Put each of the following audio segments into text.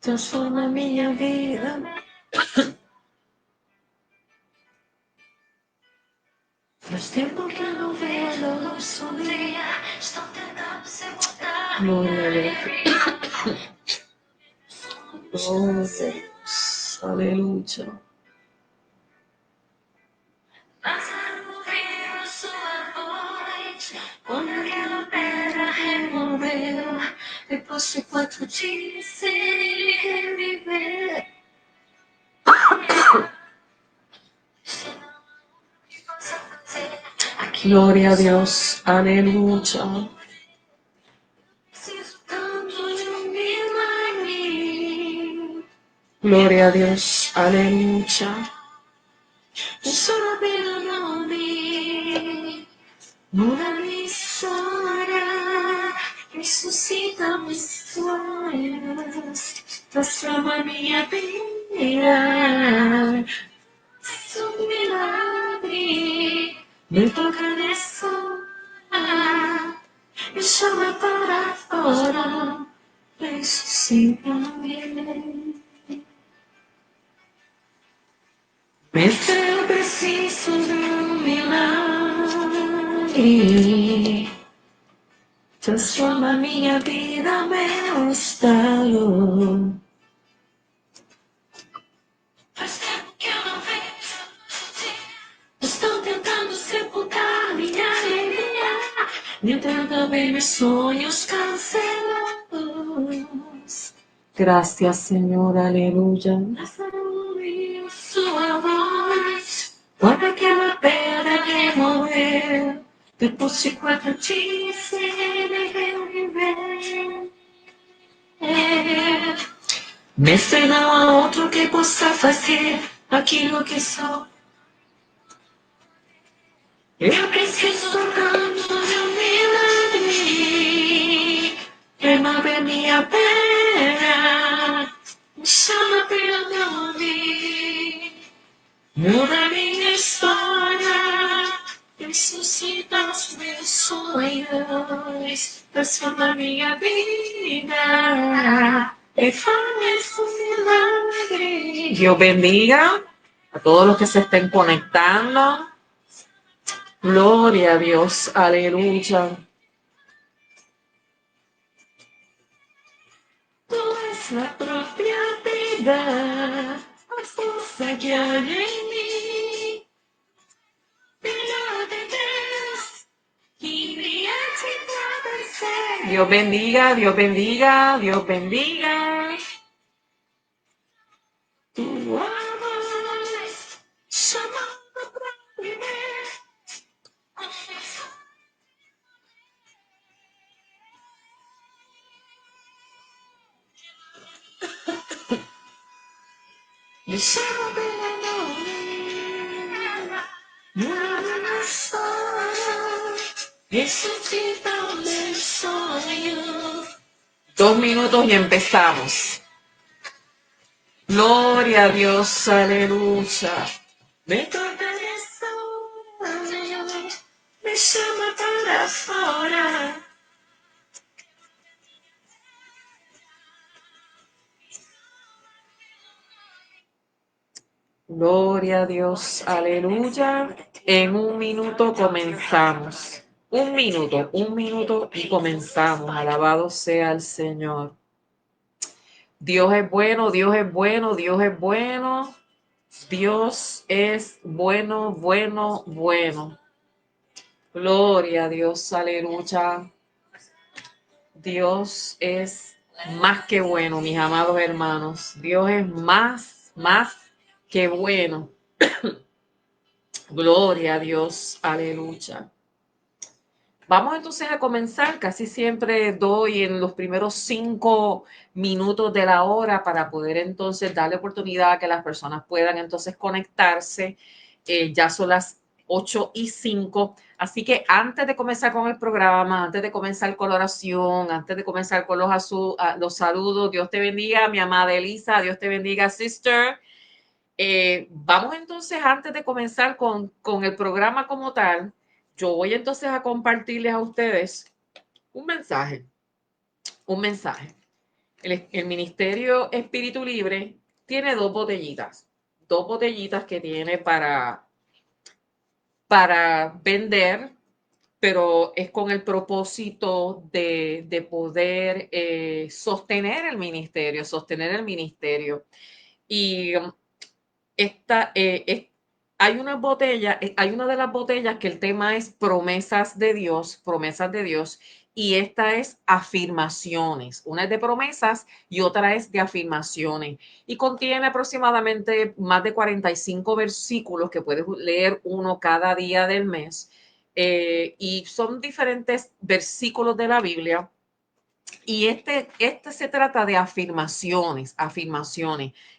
Transforma minha vida. Faz tempo que eu não vejo a luz sombria. Estou tentando sepultar. Glória a Deus. Oh, Deus. Aleluia. Mas eu ouvi sua voz quando aquela pedra removeu. Depois de 4 dias ele reviver. Glória a Deus. Aleluia. Preciso tanto de um milagre. Glória a Deus. Aleluia. Solo per il nome, muda minha história, ressuscita minha história, transforma minha vida. É um milagre, me toca nessa hora, me chama para fora, ressuscita-me. Mas eu preciso de um milagre. Transforma minha vida, meu estado. Faz tempo que eu não vejo. Estou tentando sepultar minha alegria. Tentando também meus sonhos cancelados. Graças, Senhor, aleluia. Sua voz, quando aquela pedra removeu, depois de 4 dias ele reviveu. Mestre, não há outro que possa fazer aquilo que sou. Eu preciso tanto de um milagre. Remove minha pedra, me chama pelo nome. Muda minha história, ressuscita os meus sonhos, transforma minha vida e faz um milagre. Dios bendiga a todos los que se estén conectando. Gloria a Dios, aleluya. Tú es la propia vida, la fuerza que hay en mí. Dios bendiga, Dios bendiga, Dios bendiga. Tu amor llamando para vivir. Me llama pelo nombre. Mueve mi historia. Resucita mi sueño. 2 minutos y empezamos. Gloria a Dios, aleluya. Me toca esa hora, me llama para afuera. Gloria a Dios, aleluya. En 1 minuto comenzamos. 1 minuto y comenzamos. Alabado sea el Señor. Dios es bueno, Dios es bueno, Dios es bueno. Dios es bueno, bueno, bueno. Gloria a Dios, aleluya. Dios es más que bueno, mis amados hermanos. Dios es más que bueno. Gloria a Dios, aleluya. Vamos entonces a comenzar. Casi siempre doy en los primeros 5 minutos de la hora para poder entonces darle oportunidad a que las personas puedan entonces conectarse. Ya son las 8:05. Así que antes de comenzar con el programa, antes de comenzar con la oración, antes de comenzar con los saludos, Dios te bendiga, mi amada Elisa, Dios te bendiga, sister. Vamos entonces, antes de comenzar con el programa como tal, yo voy entonces a compartirles a ustedes un mensaje un mensaje. El Ministerio Espíritu Libre tiene dos botellitas que tiene para vender, pero es con el propósito de poder sostener el ministerio. Y esta, hay una de las botellas que el tema es promesas de Dios, y esta es afirmaciones. Una es de promesas y otra es de afirmaciones. Y contiene aproximadamente más de 45 versículos que puedes leer uno cada día del mes. Y son diferentes versículos de la Biblia, y este se trata de afirmaciones.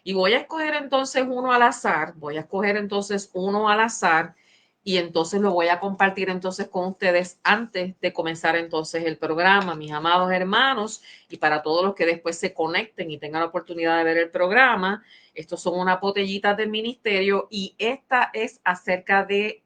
Y voy a escoger entonces uno al azar, y entonces lo voy a compartir entonces con ustedes antes de comenzar entonces el programa, mis amados hermanos, y para todos los que después se conecten y tengan la oportunidad de ver el programa. Estos son unas botellitas del ministerio, y esta es acerca de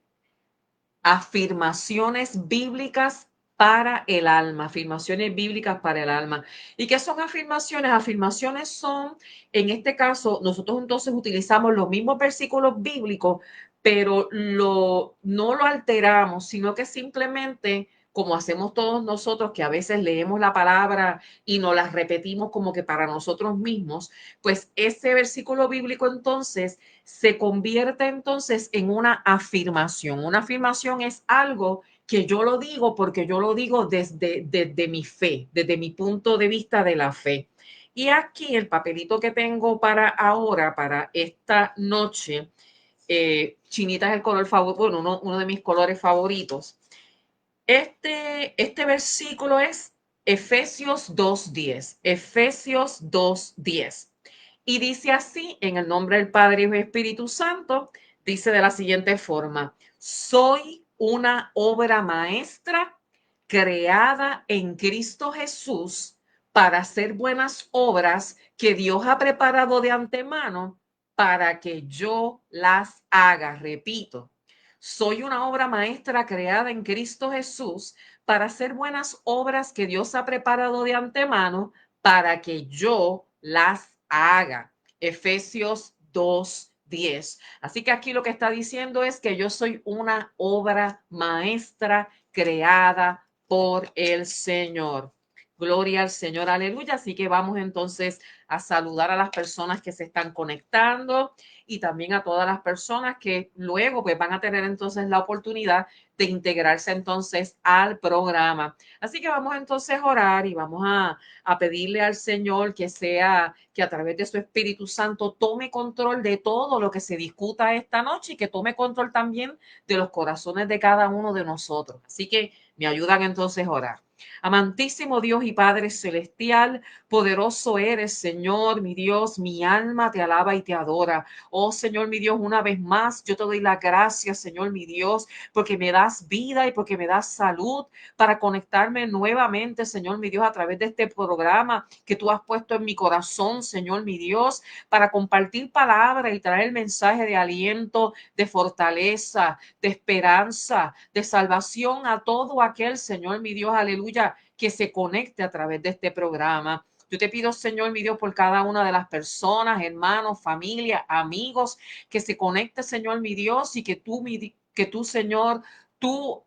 afirmaciones bíblicas para el alma, afirmaciones bíblicas para el alma. ¿Y qué son afirmaciones? Afirmaciones son, en este caso, nosotros entonces utilizamos los mismos versículos bíblicos, pero no lo alteramos, sino que simplemente, como hacemos todos nosotros, que a veces leemos la palabra y nos la repetimos como que para nosotros mismos, pues ese versículo bíblico entonces se convierte entonces en una afirmación. Una afirmación es algo que yo lo digo porque yo lo digo desde mi fe, desde mi punto de vista de la fe. Y aquí el papelito que tengo para ahora, para esta noche, chinita es el color favorito, bueno, uno de mis colores favoritos. Este versículo es Efesios 2:10. Efesios 2:10. Y dice así, en el nombre del Padre y del Espíritu Santo, dice de la siguiente forma: soy una obra maestra creada en Cristo Jesús para hacer buenas obras que Dios ha preparado de antemano para que yo las haga. Repito, soy una obra maestra creada en Cristo Jesús para hacer buenas obras que Dios ha preparado de antemano para que yo las haga. Efesios 2:10. Así que aquí lo que está diciendo es que yo soy una obra maestra creada por el Señor. Gloria al Señor, aleluya. Así que vamos entonces a saludar a las personas que se están conectando, y también a todas las personas que luego pues van a tener entonces la oportunidad de integrarse entonces al programa. Así que vamos entonces a orar y vamos a pedirle al Señor que a través de su Espíritu Santo tome control de todo lo que se discuta esta noche, y que tome control también de los corazones de cada uno de nosotros. Así que me ayudan entonces a orar. Amantísimo Dios y Padre celestial, poderoso eres, Señor, mi Dios, mi alma te alaba y te adora. Oh, Señor, mi Dios, una vez más yo te doy las gracias, Señor, mi Dios, porque me das vida y porque me das salud para conectarme nuevamente, Señor, mi Dios, a través de este programa que tú has puesto en mi corazón, Señor, mi Dios, para compartir palabra y traer el mensaje de aliento, de fortaleza, de esperanza, de salvación a todo aquel, Señor, mi Dios, aleluya, que se conecte a través de este programa. Yo te pido, Señor, mi Dios, por cada una de las personas, hermanos, familia, amigos, que se conecte, Señor, mi Dios, y que tú, Señor, tú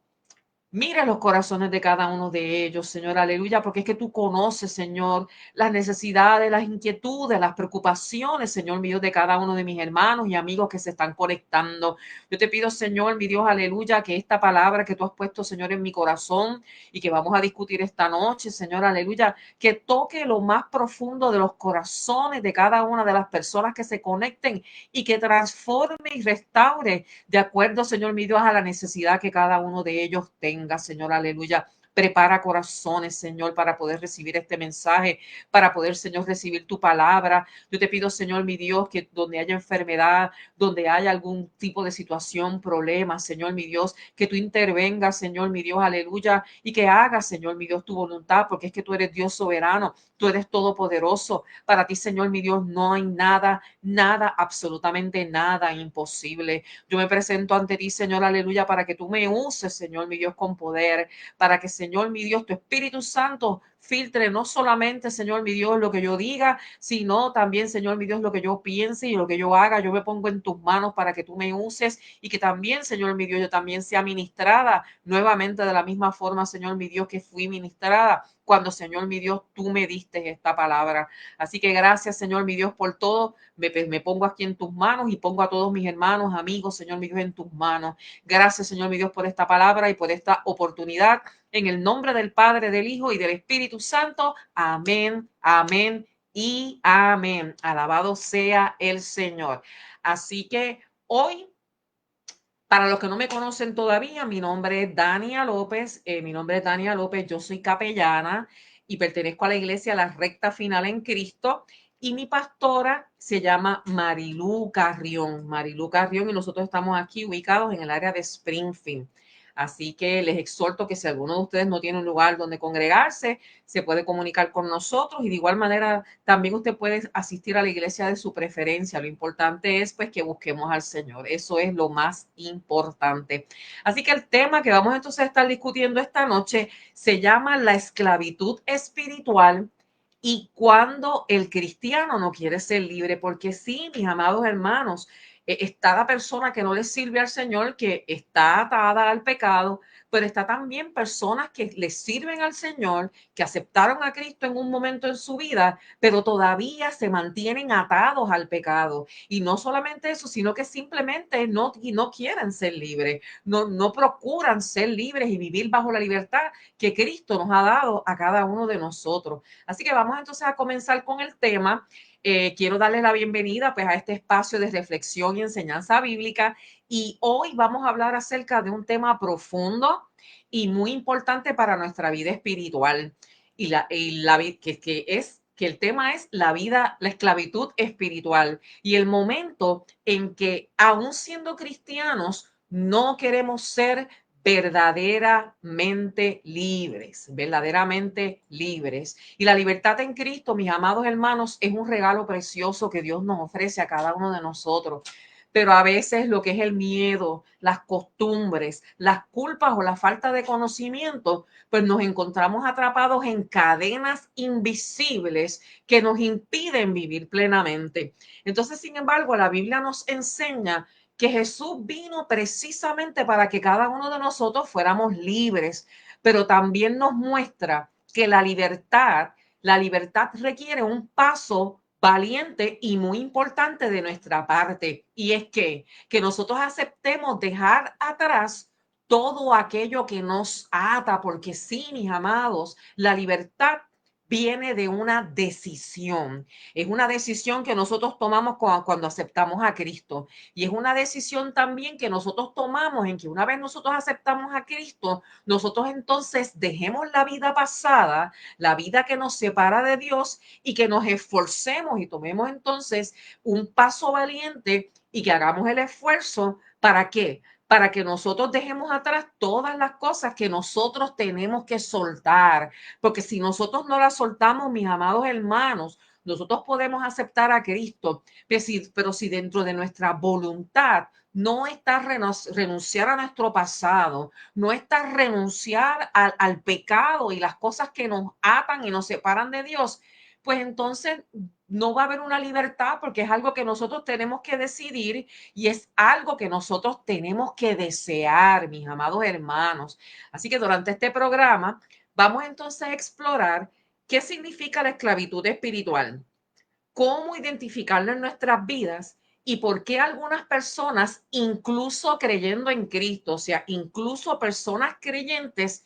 mira los corazones de cada uno de ellos, Señor, aleluya, porque es que tú conoces, Señor, las necesidades, las inquietudes, las preocupaciones, Señor, mi Dios, de cada uno de mis hermanos y amigos que se están conectando. Yo te pido, Señor, mi Dios, aleluya, que esta palabra que tú has puesto, Señor, en mi corazón y que vamos a discutir esta noche, Señor, aleluya, que toque lo más profundo de los corazones de cada una de las personas que se conecten, y que transforme y restaure de acuerdo, Señor, mi Dios, a la necesidad que cada uno de ellos tenga, Señor, aleluya. Prepara corazones, Señor, para poder recibir este mensaje, para poder, Señor, recibir tu palabra. Yo te pido, Señor, mi Dios, que donde haya enfermedad, donde haya algún tipo de situación, problema, Señor, mi Dios, que tú intervengas, Señor, mi Dios, aleluya, y que hagas, Señor, mi Dios, tu voluntad, porque es que tú eres Dios soberano, tú eres todopoderoso. Para ti, Señor, mi Dios, no hay nada, nada, absolutamente nada imposible. Yo me presento ante ti, Señor, aleluya, para que tú me uses, Señor, mi Dios, con poder, para que, Señor, Señor, mi Dios, tu Espíritu Santo filtre no solamente, Señor, mi Dios, lo que yo diga, sino también, Señor, mi Dios, lo que yo piense y lo que yo haga. Yo me pongo en tus manos para que tú me uses y que también, Señor, mi Dios, yo también sea ministrada nuevamente de la misma forma, Señor, mi Dios, que fui ministrada cuando, Señor, mi Dios, tú me diste esta palabra. Así que gracias, Señor, mi Dios, por todo. Me pongo aquí en tus manos y pongo a todos mis hermanos, amigos, Señor, mi Dios, en tus manos. Gracias, Señor, mi Dios, por esta palabra y por esta oportunidad. En el nombre del Padre, del Hijo y del Espíritu Santo. Amén, amén y amén. Alabado sea el Señor. Así que hoy, para los que no me conocen todavía, mi nombre es Dania López. Yo soy capellana y pertenezco a la iglesia La Recta Final en Cristo. Y mi pastora se llama Marilú Carrión. Marilú Carrión, y nosotros estamos aquí ubicados en el área de Springfield. Así que les exhorto que si alguno de ustedes no tiene un lugar donde congregarse, se puede comunicar con nosotros y de igual manera también usted puede asistir a la iglesia de su preferencia. Lo importante es pues que busquemos al Señor. Eso es lo más importante. Así que el tema que vamos entonces a estar discutiendo esta noche se llama la esclavitud espiritual y cuando el cristiano no quiere ser libre, porque sí, mis amados hermanos, está la persona que no le sirve al Señor, que está atada al pecado, pero está también personas que le sirven al Señor, que aceptaron a Cristo en un momento en su vida, pero todavía se mantienen atados al pecado. Y no solamente eso, sino que simplemente no quieren ser libres, no procuran ser libres y vivir bajo la libertad que Cristo nos ha dado a cada uno de nosotros. Así que vamos entonces a comenzar con el tema. Quiero darles la bienvenida pues a este espacio de reflexión y enseñanza bíblica y hoy vamos a hablar acerca de un tema profundo y muy importante para nuestra vida espiritual que el tema es la vida, la esclavitud espiritual y el momento en que aún siendo cristianos no queremos ser verdaderamente libres, verdaderamente libres. Y la libertad en Cristo, mis amados hermanos, es un regalo precioso que Dios nos ofrece a cada uno de nosotros. Pero a veces lo que es el miedo, las costumbres, las culpas o la falta de conocimiento, pues nos encontramos atrapados en cadenas invisibles que nos impiden vivir plenamente. Entonces, sin embargo, la Biblia nos enseña que Jesús vino precisamente para que cada uno de nosotros fuéramos libres, pero también nos muestra que la libertad requiere un paso valiente y muy importante de nuestra parte. Y es que nosotros aceptemos dejar atrás todo aquello que nos ata, porque sí, mis amados, la libertad viene de una decisión. Es una decisión que nosotros tomamos cuando aceptamos a Cristo. Y es una decisión también que nosotros tomamos en que una vez nosotros aceptamos a Cristo, nosotros entonces dejemos la vida pasada, la vida que nos separa de Dios y que nos esforcemos y tomemos entonces un paso valiente y que hagamos el esfuerzo. ¿Para qué? Para que nosotros dejemos atrás todas las cosas que nosotros tenemos que soltar. Porque si nosotros no las soltamos, mis amados hermanos, nosotros podemos aceptar a Cristo, pero si dentro de nuestra voluntad no está renunciar a nuestro pasado, no está renunciar al pecado y las cosas que nos atan y nos separan de Dios, pues entonces no va a haber una libertad porque es algo que nosotros tenemos que decidir y es algo que nosotros tenemos que desear, mis amados hermanos. Así que durante este programa vamos entonces a explorar qué significa la esclavitud espiritual, cómo identificarlo en nuestras vidas y por qué algunas personas, incluso creyendo en Cristo, o sea, incluso personas creyentes,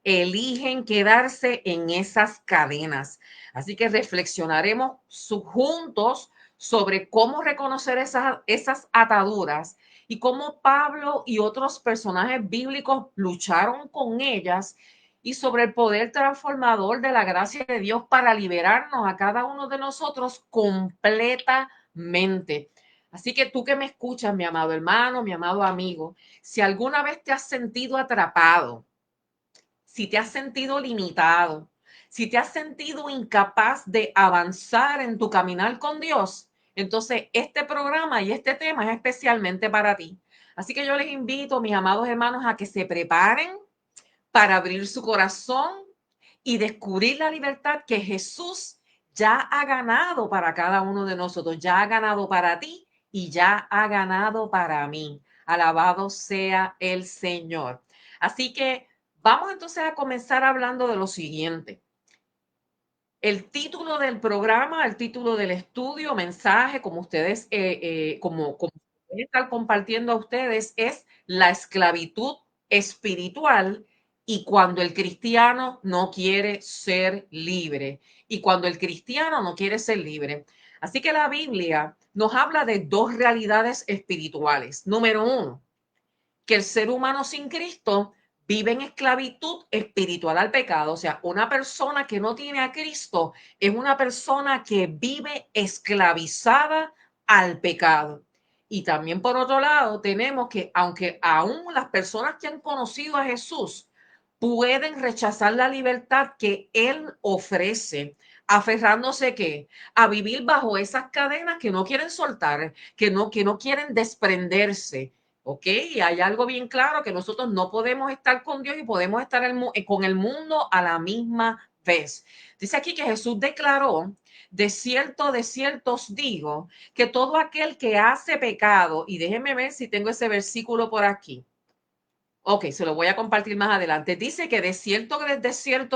eligen quedarse en esas cadenas. Así que reflexionaremos juntos sobre cómo reconocer esas ataduras y cómo Pablo y otros personajes bíblicos lucharon con ellas y sobre el poder transformador de la gracia de Dios para liberarnos a cada uno de nosotros completamente. Así que tú que me escuchas, mi amado hermano, mi amado amigo, si alguna vez te has sentido atrapado, si te has sentido limitado, si te has sentido incapaz de avanzar en tu caminar con Dios, entonces este programa y este tema es especialmente para ti. Así que yo les invito, mis amados hermanos, a que se preparen para abrir su corazón y descubrir la libertad que Jesús ya ha ganado para cada uno de nosotros, ya ha ganado para ti y ya ha ganado para mí. Alabado sea el Señor. Así que vamos entonces a comenzar hablando de lo siguiente. El título del programa, el título del estudio, mensaje, como ustedes, como están compartiendo a ustedes, es la esclavitud espiritual y cuando el cristiano no quiere ser libre. Y cuando el cristiano no quiere ser libre. Así que la Biblia nos habla de dos realidades espirituales. Número uno, que el ser humano sin Cristo vive en esclavitud espiritual al pecado. O sea, una persona que no tiene a Cristo es una persona que vive esclavizada al pecado. Y también por otro lado, tenemos que, aunque aún las personas que han conocido a Jesús pueden rechazar la libertad que Él ofrece, aferrándose ¿qué? A vivir bajo esas cadenas que no quieren soltar, que no quieren desprenderse. ¿Ok? Y hay algo bien claro, que nosotros no podemos estar con Dios y podemos estar con el mundo a la misma vez. Dice aquí que Jesús declaró, de cierto os digo, que todo aquel que hace pecado, y déjenme ver si tengo ese versículo por aquí. Ok, se lo voy a compartir más adelante. Dice que de cierto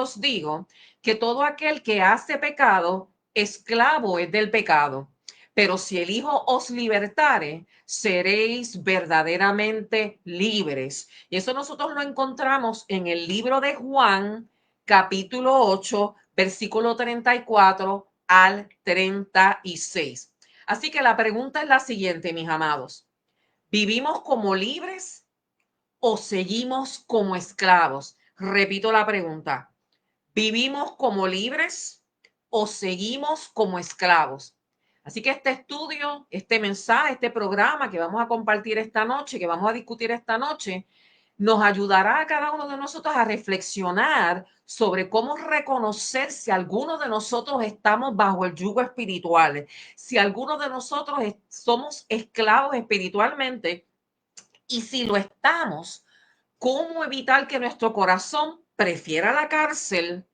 os digo, que todo aquel que hace pecado, esclavo es del pecado. Pero si el Hijo os libertare, seréis verdaderamente libres. Y eso nosotros lo encontramos en el libro de Juan, capítulo 8, versículo 34 al 36. Así que la pregunta es la siguiente, mis amados. ¿Vivimos como libres o seguimos como esclavos? Repito la pregunta. ¿Vivimos como libres o seguimos como esclavos? Así que este estudio, este mensaje, este programa que vamos a compartir esta noche, que vamos a discutir esta noche, nos ayudará a cada uno de nosotros a reflexionar sobre cómo reconocer si alguno de nosotros estamos bajo el yugo espiritual, si alguno de nosotros somos esclavos espiritualmente y si lo estamos, ¿cómo evitar que nuestro corazón prefiera la cárcel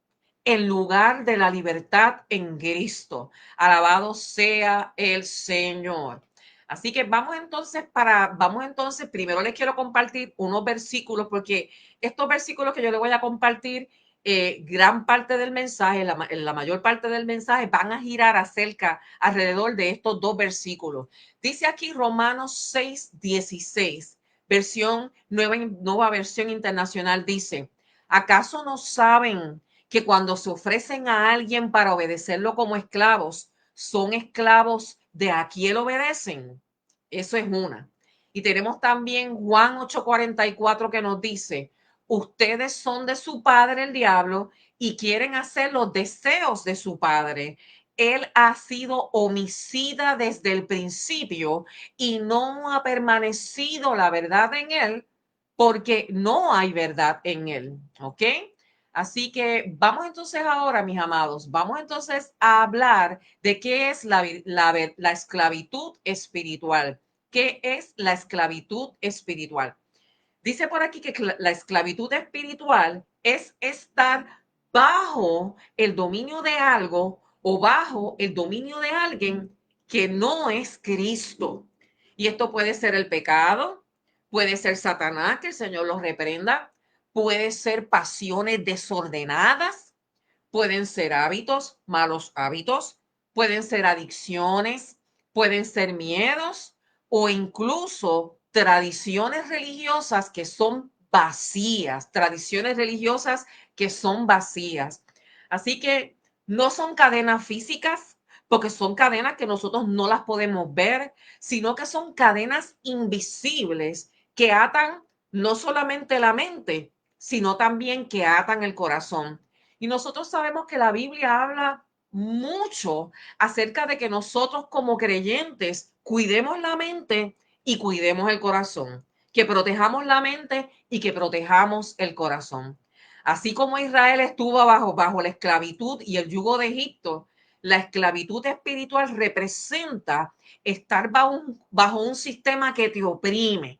en lugar de la libertad en Cristo? Alabado sea el Señor. Así que vamos entonces, primero les quiero compartir unos versículos, porque estos versículos que yo les voy a compartir, gran parte del mensaje, la mayor parte del mensaje van a girar alrededor de estos dos versículos. Dice aquí Romanos 6:16. Nueva versión internacional dice, ¿acaso no saben que cuando se ofrecen a alguien para obedecerlo como esclavos, son esclavos de a quién obedecen? Eso es una. Y tenemos también Juan 8:44 que nos dice, ustedes son de su padre el diablo y quieren hacer los deseos de su padre. Él ha sido homicida desde el principio y no ha permanecido la verdad en él porque no hay verdad en él. ¿Ok? Así que vamos entonces ahora, mis amados, vamos entonces a hablar de qué es la esclavitud espiritual. ¿Qué es la esclavitud espiritual? Dice por aquí que la esclavitud espiritual es estar bajo el dominio de algo o bajo el dominio de alguien que no es Cristo. Y esto puede ser el pecado, puede ser Satanás, que el Señor los reprenda, puede ser pasiones desordenadas, pueden ser hábitos, malos hábitos, pueden ser adicciones, pueden ser miedos o incluso tradiciones religiosas que son vacías, tradiciones religiosas que son vacías. Así que no son cadenas físicas, porque son cadenas que nosotros no las podemos ver, sino que son cadenas invisibles que atan no solamente la mente, sino también que atan el corazón. Y nosotros sabemos que la Biblia habla mucho acerca de que nosotros como creyentes cuidemos la mente y cuidemos el corazón, que protejamos la mente y que protejamos el corazón. Así como Israel estuvo bajo la esclavitud y el yugo de Egipto, la esclavitud espiritual representa estar bajo un sistema que te oprime,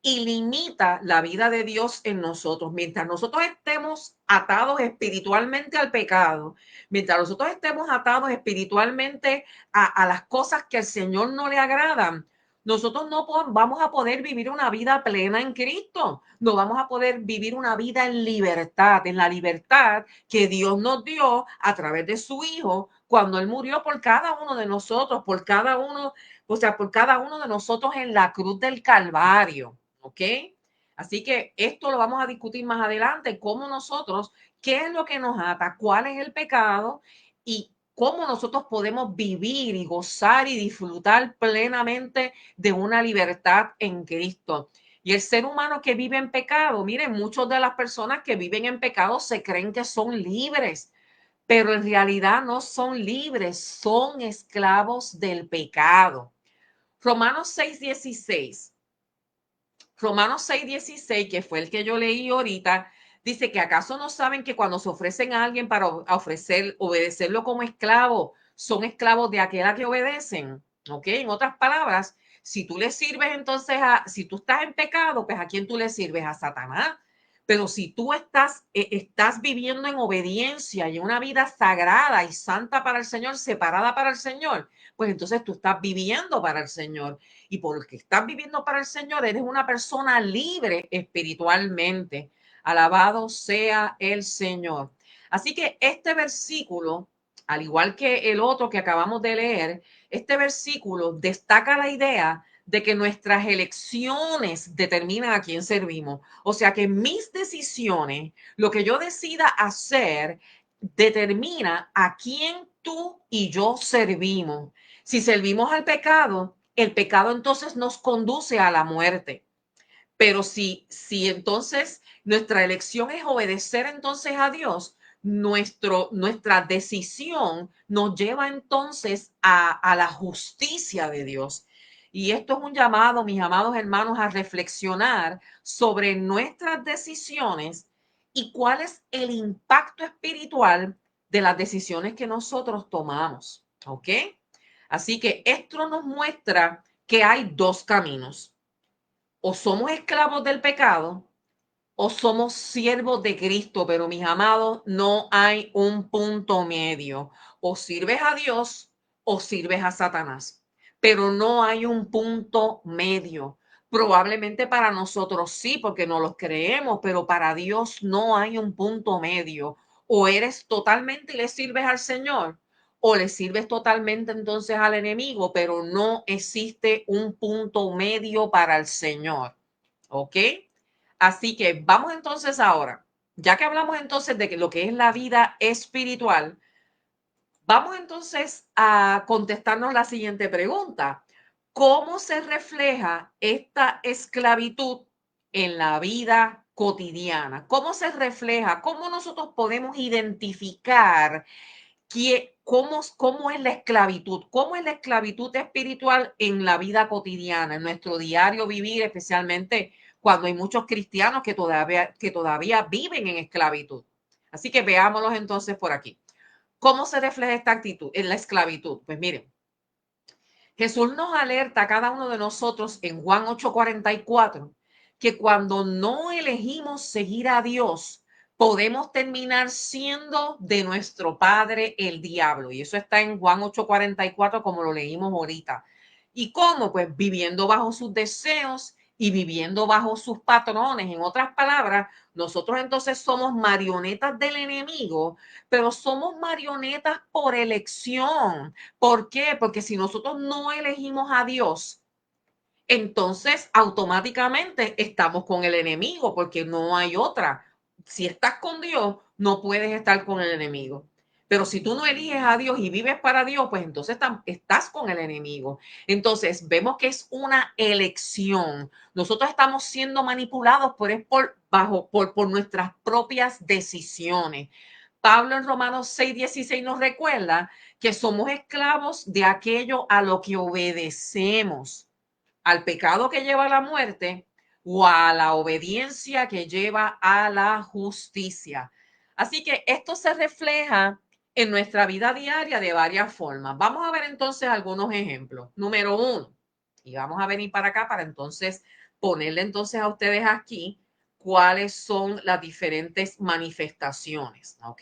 y limita la vida de Dios en nosotros. Mientras nosotros estemos atados espiritualmente al pecado, mientras nosotros estemos atados espiritualmente a las cosas que al Señor no le agradan, nosotros no vamos a poder vivir una vida plena en Cristo. No vamos a poder vivir una vida en la libertad que Dios nos dio a través de su Hijo cuando Él murió por cada uno de nosotros, por cada uno, o sea, por cada uno de nosotros en la cruz del Calvario. ¿Ok? Así que esto lo vamos a discutir más adelante, cómo nosotros, qué es lo que nos ata, cuál es el pecado y cómo nosotros podemos vivir y gozar y disfrutar plenamente de una libertad en Cristo. Y el ser humano que vive en pecado, miren, muchas de las personas que viven en pecado se creen que son libres, pero en realidad no son libres, son esclavos del pecado. Romanos 6:16. Romanos 6:16, que fue el que yo leí ahorita, dice que acaso no saben que cuando se ofrecen a alguien para obedecerlo como esclavo, son esclavos de aquel a que obedecen. ¿Ok? En otras palabras, si tú le sirves entonces si tú estás en pecado, pues ¿a quién tú le sirves? A Satanás. Pero si tú estás viviendo en obediencia y una vida sagrada y santa para el Señor, separada para el Señor, pues entonces tú estás viviendo para el Señor. Y porque estás viviendo para el Señor, eres una persona libre espiritualmente. Alabado sea el Señor. Así que este versículo, al igual que el otro que acabamos de leer, este versículo destaca la idea de que nuestras elecciones determinan a quién servimos. O sea que mis decisiones, lo que yo decida hacer, determina a quién tú y yo servimos. Si servimos al pecado, el pecado entonces nos conduce a la muerte. Pero si entonces nuestra elección es obedecer entonces a Dios, nuestra decisión nos lleva entonces a la justicia de Dios. Y esto es un llamado, mis amados hermanos, a reflexionar sobre nuestras decisiones y cuál es el impacto espiritual de las decisiones que nosotros tomamos. ¿Ok? Así que esto nos muestra que hay dos caminos. O somos esclavos del pecado o somos siervos de Cristo, pero mis amados, no hay un punto medio. O sirves a Dios o sirves a Satanás, pero no hay un punto medio. Probablemente para nosotros sí, porque no los creemos, pero para Dios no hay un punto medio. O eres totalmente y le sirves al Señor, o le sirves totalmente entonces al enemigo, pero no existe un punto medio para el Señor. ¿Ok? Así que vamos entonces ahora, ya que hablamos entonces de lo que es la vida espiritual, vamos entonces a contestarnos la siguiente pregunta. ¿Cómo se refleja esta esclavitud en la vida cotidiana? ¿Cómo se refleja? ¿Cómo nosotros podemos identificar cómo es la esclavitud? ¿Cómo es la esclavitud espiritual en la vida cotidiana, en nuestro diario vivir, especialmente cuando hay muchos cristianos que todavía viven en esclavitud? Así que veámoslos entonces por aquí. ¿Cómo se refleja esta actitud en la esclavitud? Pues miren, Jesús nos alerta a cada uno de nosotros en Juan 8:44 que cuando no elegimos seguir a Dios, podemos terminar siendo de nuestro padre el diablo. Y eso está en Juan 8:44 como lo leímos ahorita. ¿Y cómo? Pues viviendo bajo sus deseos y viviendo bajo sus patrones. En otras palabras, nosotros entonces somos marionetas del enemigo, pero somos marionetas por elección. ¿Por qué? Porque si nosotros no elegimos a Dios, entonces automáticamente estamos con el enemigo, porque no hay otra. Si estás con Dios, no puedes estar con el enemigo. Pero si tú no eliges a Dios y vives para Dios, pues entonces estás con el enemigo. Entonces vemos que es una elección. Nosotros estamos siendo manipulados por nuestras propias decisiones. Pablo en Romanos 6:16 nos recuerda que somos esclavos de aquello a lo que obedecemos, al pecado que lleva a la muerte o a la obediencia que lleva a la justicia. Así que esto se refleja en nuestra vida diaria de varias formas. Vamos a ver entonces algunos ejemplos. Número uno, y vamos a venir para acá para entonces ponerle entonces a ustedes aquí cuáles son las diferentes manifestaciones, ¿ok?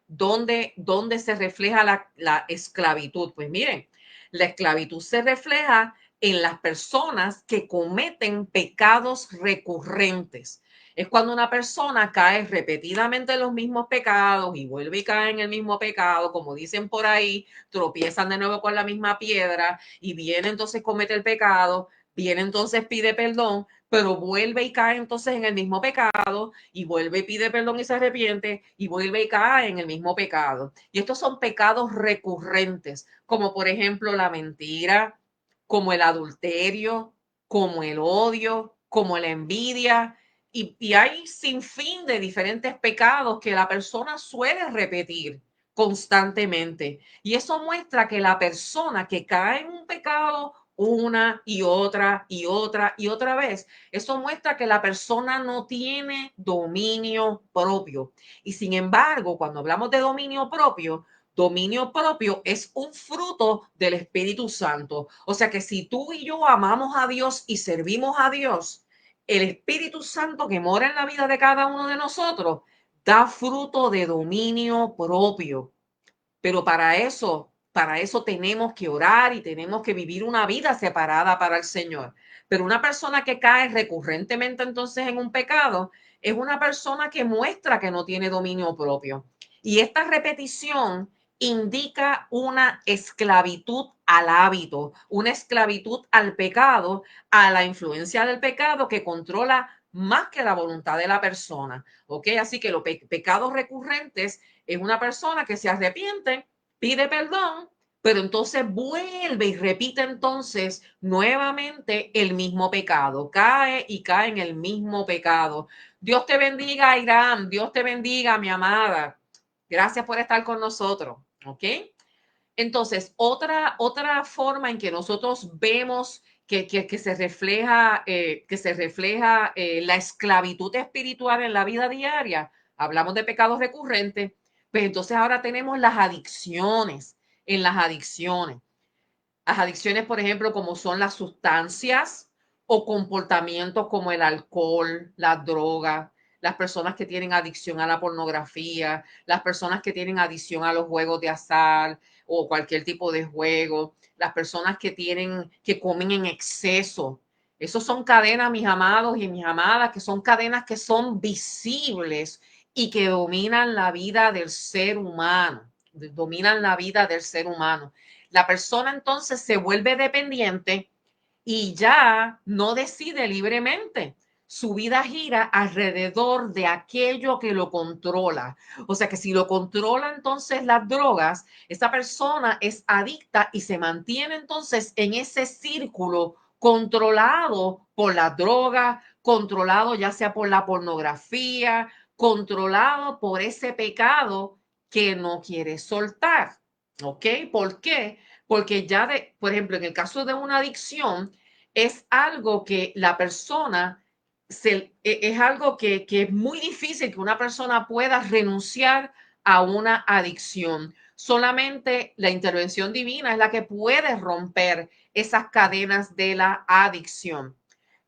¿Dónde se refleja la esclavitud? Pues miren, la esclavitud se refleja en las personas que cometen pecados recurrentes. Es cuando una persona cae repetidamente en los mismos pecados y vuelve y cae en el mismo pecado, como dicen por ahí, tropiezan de nuevo con la misma piedra y viene entonces comete el pecado, viene entonces pide perdón, pero vuelve y cae entonces en el mismo pecado y vuelve y pide perdón y se arrepiente y vuelve y cae en el mismo pecado. Y estos son pecados recurrentes, como por ejemplo la mentira, como el adulterio, como el odio, como la envidia. Y hay sin fin de diferentes pecados que la persona suele repetir constantemente. Y eso muestra que la persona que cae en un pecado una y otra y otra y otra vez, eso muestra que la persona no tiene dominio propio. Y sin embargo, cuando hablamos de dominio propio es un fruto del Espíritu Santo. O sea que si tú y yo amamos a Dios y servimos a Dios, el Espíritu Santo que mora en la vida de cada uno de nosotros da fruto de dominio propio. Pero para eso tenemos que orar y tenemos que vivir una vida separada para el Señor. Pero una persona que cae recurrentemente entonces en un pecado es una persona que muestra que no tiene dominio propio. Y esta repetición indica una esclavitud al hábito, una esclavitud al pecado, a la influencia del pecado que controla más que la voluntad de la persona. ¿Ok? Así que los pecados recurrentes es una persona que se arrepiente, pide perdón, pero entonces vuelve y repite entonces nuevamente el mismo pecado, cae y cae en el mismo pecado. Dios te bendiga, Irán, Dios te bendiga, mi amada. Gracias por estar con nosotros, ¿ok? Entonces, otra forma en que nosotros vemos que se refleja la esclavitud espiritual en la vida diaria, hablamos de pecados recurrentes, pues entonces ahora tenemos las adicciones, en las adicciones. Las adicciones, por ejemplo, como son las sustancias o comportamientos como el alcohol, la droga, las personas que tienen adicción a la pornografía, las personas que tienen adicción a los juegos de azar o cualquier tipo de juego, las personas que comen en exceso. Esos son cadenas, mis amados y mis amadas, que son cadenas que son visibles y que dominan la vida del ser humano, dominan la vida del ser humano. La persona entonces se vuelve dependiente y ya no decide libremente. Su vida gira alrededor de aquello que lo controla. O sea que si lo controla entonces las drogas, esa persona es adicta y se mantiene entonces en ese círculo controlado por la droga, controlado ya sea por la pornografía, controlado por ese pecado que no quiere soltar. ¿Ok? ¿Por qué? Porque por ejemplo, en el caso de una adicción, es algo que la persona, es algo que es muy difícil que una persona pueda renunciar a una adicción. Solamente la intervención divina es la que puede romper esas cadenas de la adicción.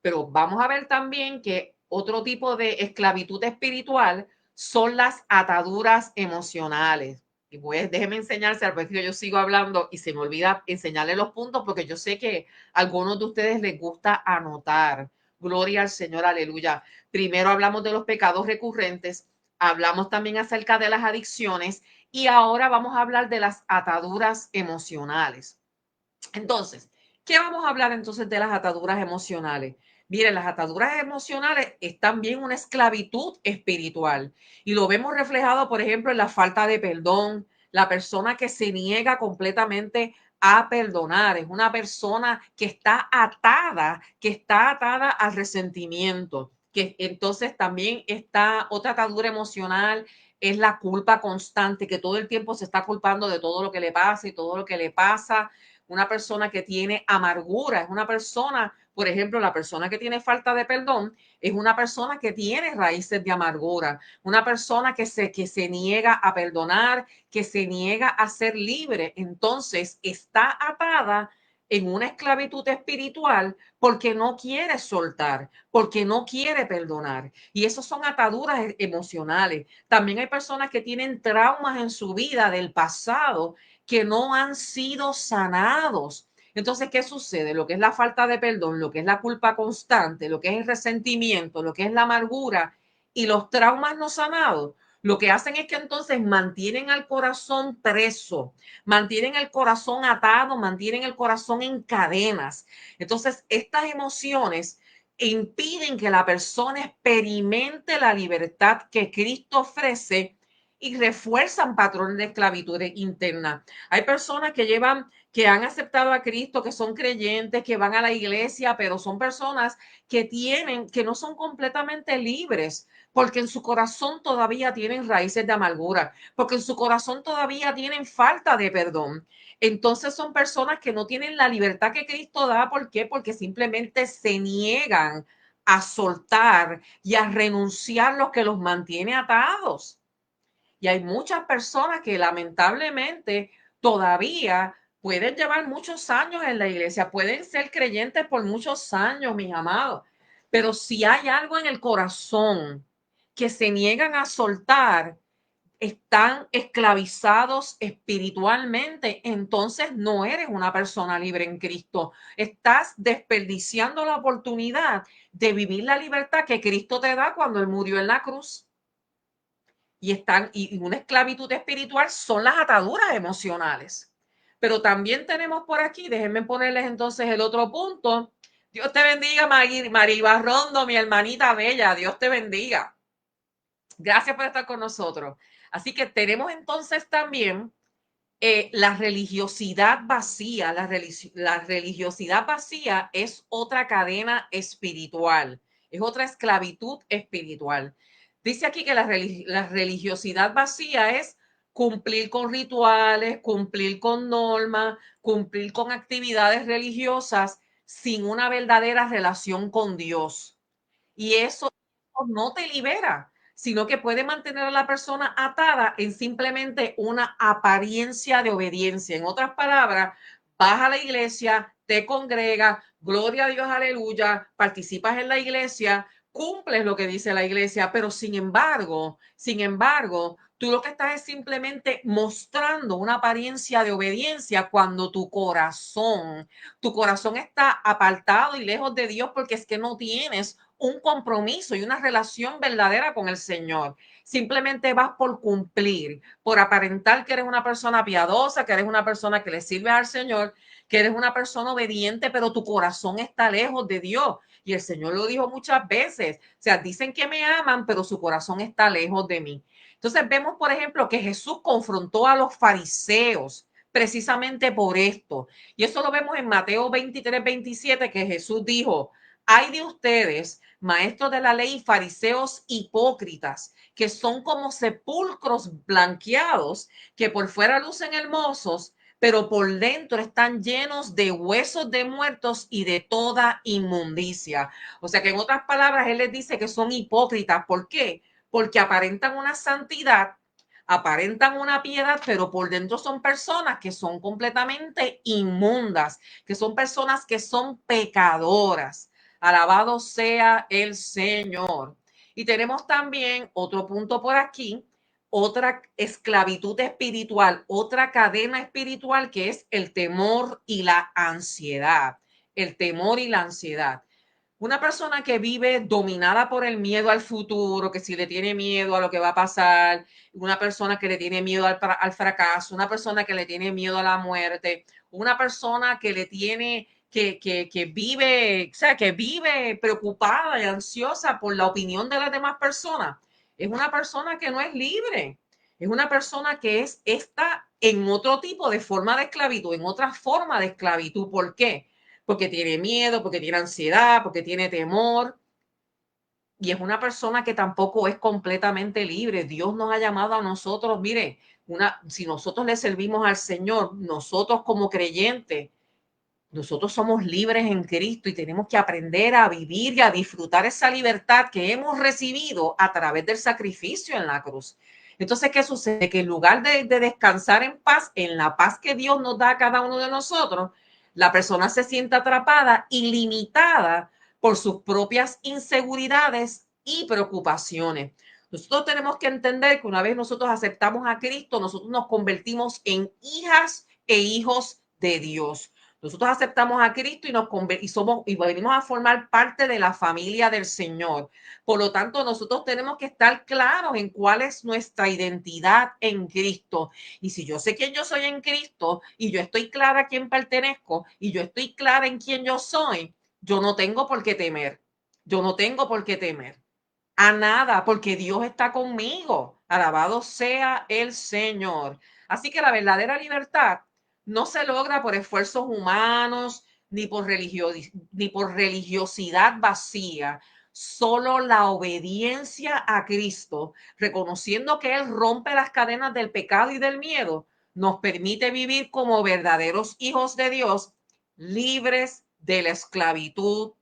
Pero vamos a ver también que otro tipo de esclavitud espiritual son las ataduras emocionales. Y pues déjeme enseñarse, al principio yo sigo hablando y se me olvida enseñarle los puntos porque yo sé que a algunos de ustedes les gusta anotar. Gloria al Señor, aleluya. Primero hablamos de los pecados recurrentes, hablamos también acerca de las adicciones y ahora vamos a hablar de las ataduras emocionales. Entonces, ¿qué vamos a hablar entonces de las ataduras emocionales? Miren, las ataduras emocionales es también una esclavitud espiritual y lo vemos reflejado, por ejemplo, en la falta de perdón, la persona que se niega completamente a perdonar, es una persona que está atada al resentimiento, que entonces también está otra atadura emocional, es la culpa constante, que todo el tiempo se está culpando de todo lo que le pasa y todo lo que le pasa. Una persona que tiene amargura, es una persona, por ejemplo, la persona que tiene falta de perdón, es una persona que tiene raíces de amargura, una persona que se niega a perdonar, que se niega a ser libre, entonces está atada en una esclavitud espiritual porque no quiere soltar, porque no quiere perdonar. Y eso son ataduras emocionales. También hay personas que tienen traumas en su vida del pasado que no han sido sanados. Entonces, ¿qué sucede? Lo que es la falta de perdón, lo que es la culpa constante, lo que es el resentimiento, lo que es la amargura y los traumas no sanados, lo que hacen es que entonces mantienen al corazón preso, mantienen el corazón atado, mantienen el corazón en cadenas. Entonces, estas emociones impiden que la persona experimente la libertad que Cristo ofrece y refuerzan patrones de esclavitud interna. Hay personas que han aceptado a Cristo, que son creyentes, que van a la iglesia, pero son personas que no son completamente libres, porque en su corazón todavía tienen raíces de amargura, porque en su corazón todavía tienen falta de perdón. Entonces son personas que no tienen la libertad que Cristo da. ¿Por qué? Porque simplemente se niegan a soltar y a renunciar lo que los mantiene atados. Y hay muchas personas que lamentablemente todavía pueden llevar muchos años en la iglesia, pueden ser creyentes por muchos años, mis amados, pero si hay algo en el corazón que se niegan a soltar, están esclavizados espiritualmente, entonces no eres una persona libre en Cristo. Estás desperdiciando la oportunidad de vivir la libertad que Cristo te da cuando Él murió en la cruz. Y una esclavitud espiritual son las ataduras emocionales. Pero también tenemos por aquí, déjenme ponerles entonces el otro punto. Dios te bendiga, Mariba Rondo, mi hermanita bella, Dios te bendiga. Gracias por estar con nosotros. Así que tenemos entonces también la religiosidad vacía. La religiosidad vacía es otra cadena espiritual, es otra esclavitud espiritual. Dice aquí que la religiosidad vacía es cumplir con rituales, cumplir con normas, cumplir con actividades religiosas sin una verdadera relación con Dios. Y eso no te libera, sino que puede mantener a la persona atada en simplemente una apariencia de obediencia. En otras palabras, vas a la iglesia, te congregas, gloria a Dios, aleluya, participas en la iglesia, cumples lo que dice la iglesia, pero sin embargo, tú lo que estás es simplemente mostrando una apariencia de obediencia cuando tu corazón está apartado y lejos de Dios porque es que no tienes un compromiso y una relación verdadera con el Señor. Simplemente vas por cumplir, por aparentar que eres una persona piadosa, que eres una persona que le sirve al Señor, que eres una persona obediente, pero tu corazón está lejos de Dios. Y el Señor lo dijo muchas veces. O sea, dicen que me aman, pero su corazón está lejos de mí. Entonces vemos, por ejemplo, que Jesús confrontó a los fariseos precisamente por esto. Y eso lo vemos en Mateo 23-27, que Jesús dijo, hay de ustedes, maestros de la ley y fariseos hipócritas, que son como sepulcros blanqueados, que por fuera lucen hermosos, pero por dentro están llenos de huesos de muertos y de toda inmundicia. O sea que en otras palabras, él les dice que son hipócritas. ¿Por qué? Porque aparentan una santidad, aparentan una piedad, pero por dentro son personas que son completamente inmundas, que son personas que son pecadoras. Alabado sea el Señor. Y tenemos también otro punto por aquí, otra esclavitud espiritual, otra cadena espiritual que es el temor y la ansiedad. El temor y la ansiedad. Una persona que vive dominada por el miedo al futuro, que si le tiene miedo a lo que va a pasar, una persona que le tiene miedo al fracaso, una persona que le tiene miedo a la muerte, una persona que le tiene que vive, o sea, que vive preocupada y ansiosa por la opinión de las demás personas, es una persona que no es libre, es una persona que está en otro tipo de forma de esclavitud, en otra forma de esclavitud. ¿Por qué? Porque tiene miedo, porque tiene ansiedad, porque tiene temor. Y es una persona que tampoco es completamente libre. Dios nos ha llamado a nosotros, mire, si nosotros le servimos al Señor, nosotros como creyentes, nosotros somos libres en Cristo y tenemos que aprender a vivir y a disfrutar esa libertad que hemos recibido a través del sacrificio en la cruz. Entonces, ¿qué sucede? Que en lugar de descansar en paz, en la paz que Dios nos da a cada uno de nosotros, La persona se siente atrapada y limitada por sus propias inseguridades y preocupaciones. Nosotros tenemos que entender que una vez nosotros aceptamos a Cristo, nosotros nos convertimos en hijas e hijos de Dios. Nosotros aceptamos a Cristo y venimos a formar parte de la familia del Señor. Por lo tanto, nosotros tenemos que estar claros en cuál es nuestra identidad en Cristo. Y si yo sé quién yo soy en Cristo y yo estoy clara a quién pertenezco y yo estoy clara en quién yo soy, yo no tengo por qué temer. Yo no tengo por qué temer a nada, porque Dios está conmigo. Alabado sea el Señor. Así que la verdadera libertad no se logra por esfuerzos humanos ni por religiosidad vacía. Solo la obediencia a Cristo, reconociendo que Él rompe las cadenas del pecado y del miedo, nos permite vivir como verdaderos hijos de Dios, libres de la esclavitud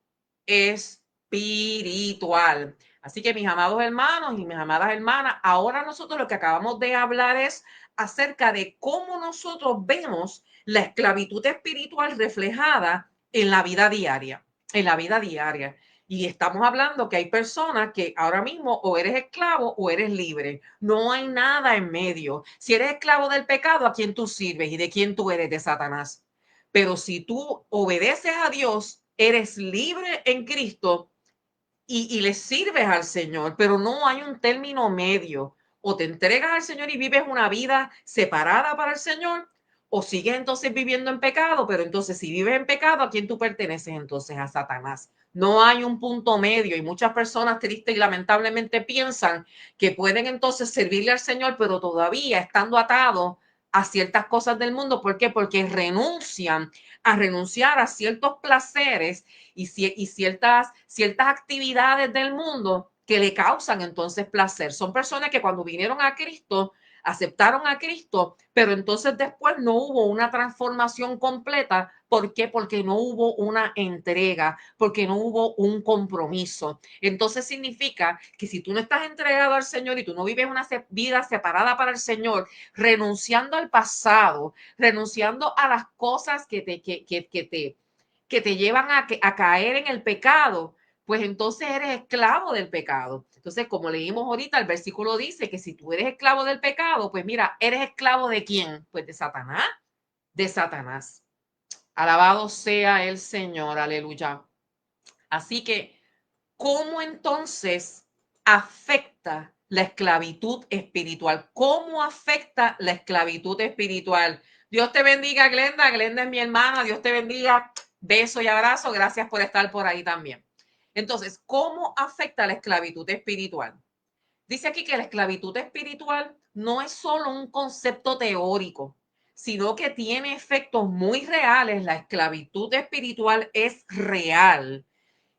espiritual. Así que mis amados hermanos y mis amadas hermanas, ahora nosotros lo que acabamos de hablar es acerca de cómo nosotros vemos la esclavitud espiritual reflejada en la vida diaria, en la vida diaria. Y estamos hablando que hay personas que ahora mismo o eres esclavo o eres libre. No hay nada en medio. Si eres esclavo del pecado, ¿a quién tú sirves y de quién tú eres? De Satanás. Pero si tú obedeces a Dios, eres libre en Cristo y le sirves al Señor, pero no hay un término medio. O te entregas al Señor y vives una vida separada para el Señor, o sigues entonces viviendo en pecado, pero entonces si vives en pecado, ¿a quién tú perteneces entonces? A Satanás. No hay un punto medio y muchas personas tristes y lamentablemente piensan que pueden entonces servirle al Señor, pero todavía estando atados a ciertas cosas del mundo. ¿Por qué? Porque renunciar a ciertos placeres y ciertas actividades del mundo que le causan entonces placer. Son personas que cuando vinieron a Cristo, aceptaron a Cristo, pero entonces después no hubo una transformación completa. ¿Por qué? Porque no hubo una entrega, porque no hubo un compromiso. Entonces significa que si tú no estás entregado al Señor y tú no vives una vida separada para el Señor, renunciando al pasado, renunciando a las cosas que te llevan a caer en el pecado, pues entonces eres esclavo del pecado. Entonces, como leímos ahorita, el versículo dice que si tú eres esclavo del pecado, pues mira, ¿eres esclavo de quién? Pues de Satanás, de Satanás. Alabado sea el Señor, aleluya. Así que, ¿cómo entonces afecta la esclavitud espiritual? ¿Cómo afecta la esclavitud espiritual? Dios te bendiga, Glenda. Glenda es mi hermana. Dios te bendiga. Beso y abrazo. Gracias por estar por ahí también. Entonces, ¿cómo afecta la esclavitud espiritual? Dice aquí que la esclavitud espiritual no es solo un concepto teórico, sino que tiene efectos muy reales. La esclavitud espiritual es real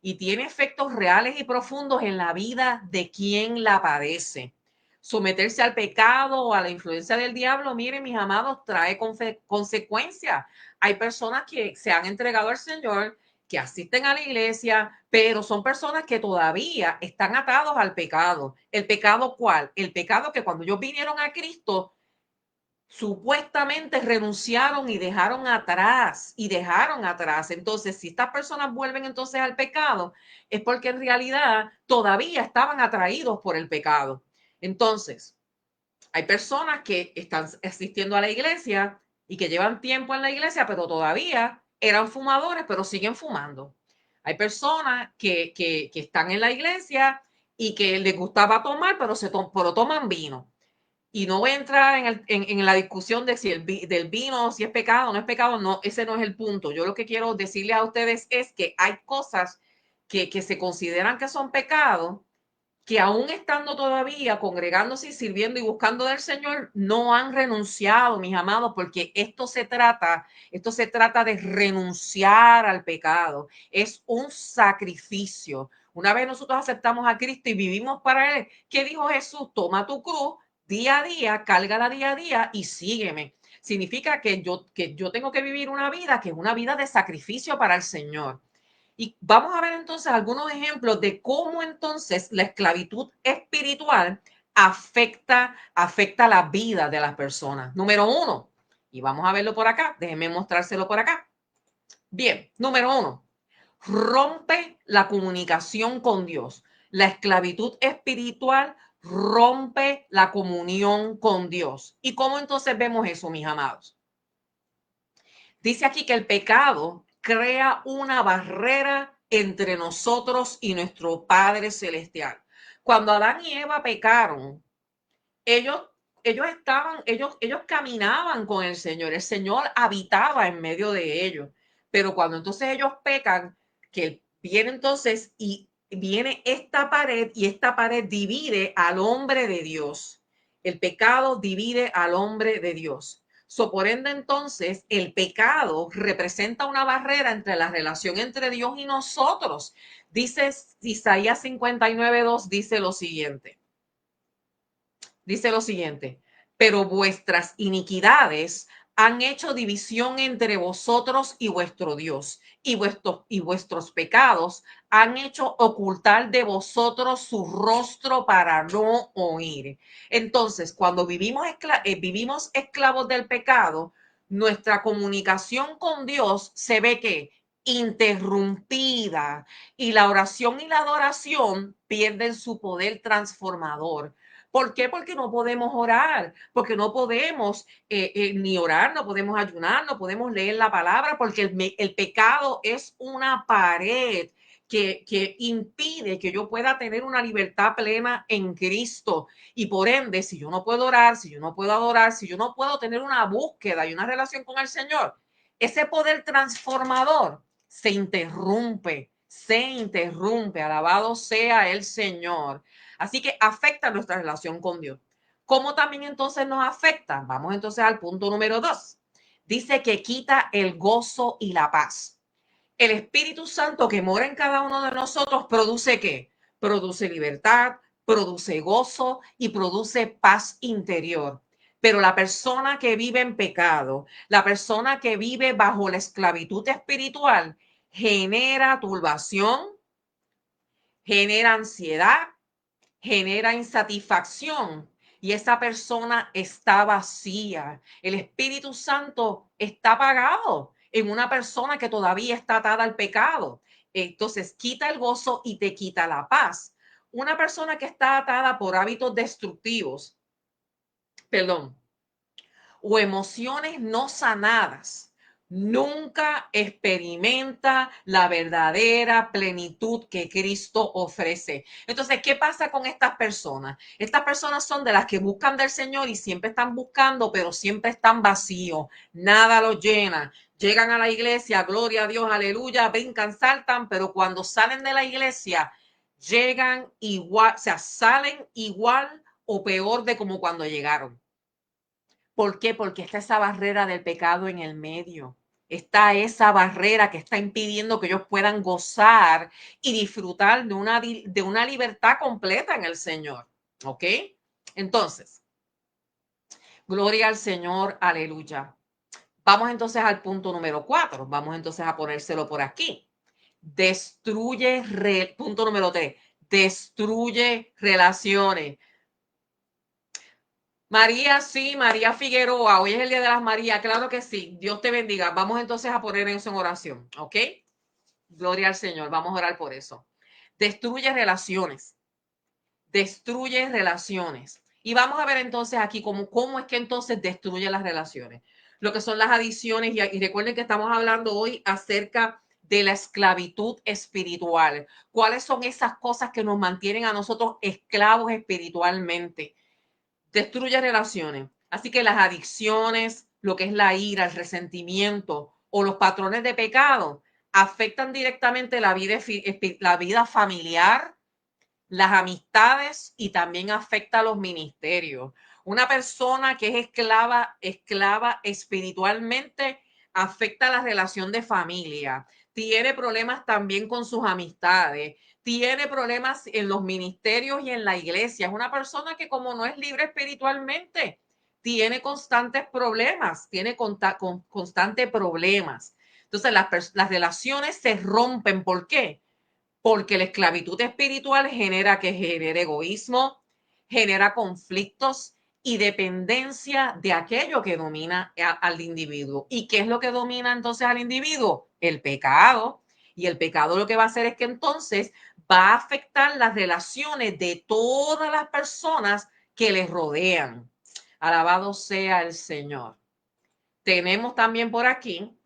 y tiene efectos reales y profundos en la vida de quien la padece. Someterse al pecado o a la influencia del diablo, miren, mis amados, trae consecuencias. Hay personas que se han entregado al Señor, que asisten a la iglesia, pero son personas que todavía están atados al pecado. ¿El pecado cuál? El pecado que cuando ellos vinieron a Cristo, supuestamente renunciaron y dejaron atrás. Entonces, si estas personas vuelven entonces al pecado, es porque en realidad todavía estaban atraídos por el pecado. Entonces, hay personas que están asistiendo a la iglesia y que llevan tiempo en la iglesia, pero todavía eran fumadores, pero siguen fumando. Hay personas que están en la iglesia y que les gustaba tomar, pero toman vino. Y no voy a entrar en la discusión de si del vino, si es pecado o no es pecado, no, ese no es el punto. Yo lo que quiero decirle a ustedes es que hay cosas que se consideran que son pecados, que aún estando todavía congregándose y sirviendo y buscando del Señor, no han renunciado, mis amados, porque esto se trata de renunciar al pecado. Es un sacrificio. Una vez nosotros aceptamos a Cristo y vivimos para Él, ¿qué dijo Jesús? Toma tu cruz día a día, cárgala día a día y sígueme. Significa que yo tengo que vivir una vida que es una vida de sacrificio para el Señor. Y vamos a ver entonces algunos ejemplos de cómo entonces la esclavitud espiritual afecta la vida de las personas. Número uno, y vamos a verlo por acá, déjenme mostrárselo por acá. Bien, número 1, rompe la comunicación con Dios. La esclavitud espiritual rompe la comunión con Dios. ¿Y cómo entonces vemos eso, mis amados? Dice aquí que el pecado crea una barrera entre nosotros y nuestro Padre Celestial. Cuando Adán y Eva pecaron, ellos, ellos caminaban con el Señor habitaba en medio de ellos. Pero cuando entonces ellos pecan, que viene entonces y viene esta pared y esta pared divide al hombre de Dios. El pecado divide al hombre de Dios. Por ende, entonces, el pecado representa una barrera entre la relación entre Dios y nosotros. Dice Isaías 59:2, dice lo siguiente, pero vuestras iniquidades han hecho división entre vosotros y vuestro Dios, y vuestros pecados han hecho ocultar de vosotros su rostro para no oír. Entonces, cuando vivimos esclavos del pecado, nuestra comunicación con Dios se ve que interrumpida, y la oración y la adoración pierden su poder transformador. ¿Por qué? Porque no podemos orar, porque no podemos ni orar, no podemos ayunar, no podemos leer la palabra, porque el pecado es una pared que impide que yo pueda tener una libertad plena en Cristo. Y por ende, si yo no puedo orar, si yo no puedo adorar, si yo no puedo tener una búsqueda y una relación con el Señor, ese poder transformador se interrumpe. Alabado sea el Señor. Así que afecta nuestra relación con Dios. ¿Cómo también entonces nos afecta? Vamos entonces al punto número 2. Dice que quita el gozo y la paz. El Espíritu Santo que mora en cada uno de nosotros produce ¿qué? Produce libertad, produce gozo y produce paz interior. Pero la persona que vive en pecado, la persona que vive bajo la esclavitud espiritual, genera turbación, genera ansiedad, genera insatisfacción, y esa persona está vacía. El Espíritu Santo está apagado en una persona que todavía está atada al pecado. Entonces quita el gozo y te quita la paz. Una persona que está atada por hábitos destructivos, perdón, o emociones no sanadas, nunca experimenta la verdadera plenitud que Cristo ofrece. Entonces, ¿qué pasa con estas personas? Estas personas son de las que buscan del Señor y siempre están buscando, pero siempre están vacíos. Nada los llena. Llegan a la iglesia, gloria a Dios, aleluya, brincan, saltan, pero cuando salen de la iglesia, llegan igual, o sea, salen igual o peor de como cuando llegaron. ¿Por qué? Porque está esa barrera del pecado en el medio. Está esa barrera que está impidiendo que ellos puedan gozar y disfrutar de una libertad completa en el Señor. ¿Ok? Entonces, gloria al Señor, aleluya. Vamos entonces al punto número 4. Vamos entonces a ponérselo por aquí. Punto número 3. Destruye relaciones. María, sí, María Figueroa, hoy es el Día de las Marías, claro que sí, Dios te bendiga. Vamos entonces a poner eso en oración, ¿ok? Gloria al Señor, vamos a orar por eso. Destruye relaciones, destruye relaciones. Y vamos a ver entonces aquí cómo es que entonces destruye las relaciones. Lo que son las adicciones, y recuerden que estamos hablando hoy acerca de la esclavitud espiritual. ¿Cuáles son esas cosas que nos mantienen a nosotros esclavos espiritualmente? Destruye relaciones. Así que las adicciones, lo que es la ira, el resentimiento o los patrones de pecado afectan directamente la vida familiar, las amistades y también afecta a los ministerios. Una persona que es esclava espiritualmente, afecta la relación de familia, tiene problemas también con sus amistades, tiene problemas en los ministerios y en la iglesia. Es una persona que como no es libre espiritualmente, tiene constantes problemas, tiene constantes problemas. Entonces las relaciones se rompen. ¿Por qué? Porque la esclavitud espiritual genera egoísmo, genera conflictos, y dependencia de aquello que domina al individuo. ¿Y qué es lo que domina entonces al individuo? El pecado. Y el pecado lo que va a hacer es que entonces va a afectar las relaciones de todas las personas que les rodean. Alabado sea el Señor. Tenemos también por aquí,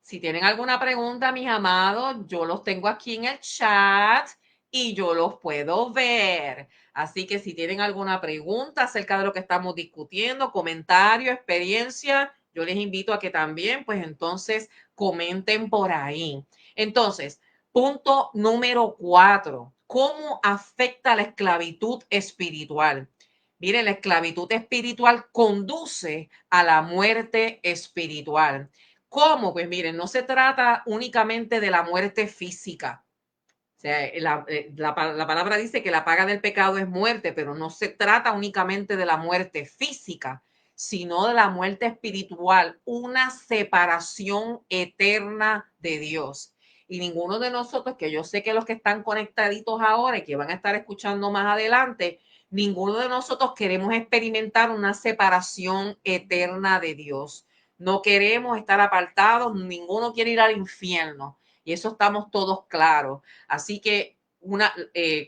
si tienen alguna pregunta, mis amados, yo los tengo aquí en el chat y yo los puedo ver. Así que si tienen alguna pregunta acerca de lo que estamos discutiendo, comentario, experiencia, yo les invito a que también, pues entonces, comenten por ahí. Entonces, punto número 4. ¿Cómo afecta la esclavitud espiritual? Mire, la esclavitud espiritual conduce a la muerte espiritual. ¿Cómo? Pues miren, no se trata únicamente de la muerte física. O sea, la palabra dice que la paga del pecado es muerte, pero no se trata únicamente de la muerte física, sino de la muerte espiritual, una separación eterna de Dios. Y ninguno de nosotros, que yo sé que los que están conectaditos ahora y que van a estar escuchando más adelante, ninguno de nosotros queremos experimentar una separación eterna de Dios. No queremos estar apartados, ninguno quiere ir al infierno. Y eso estamos todos claros. Así que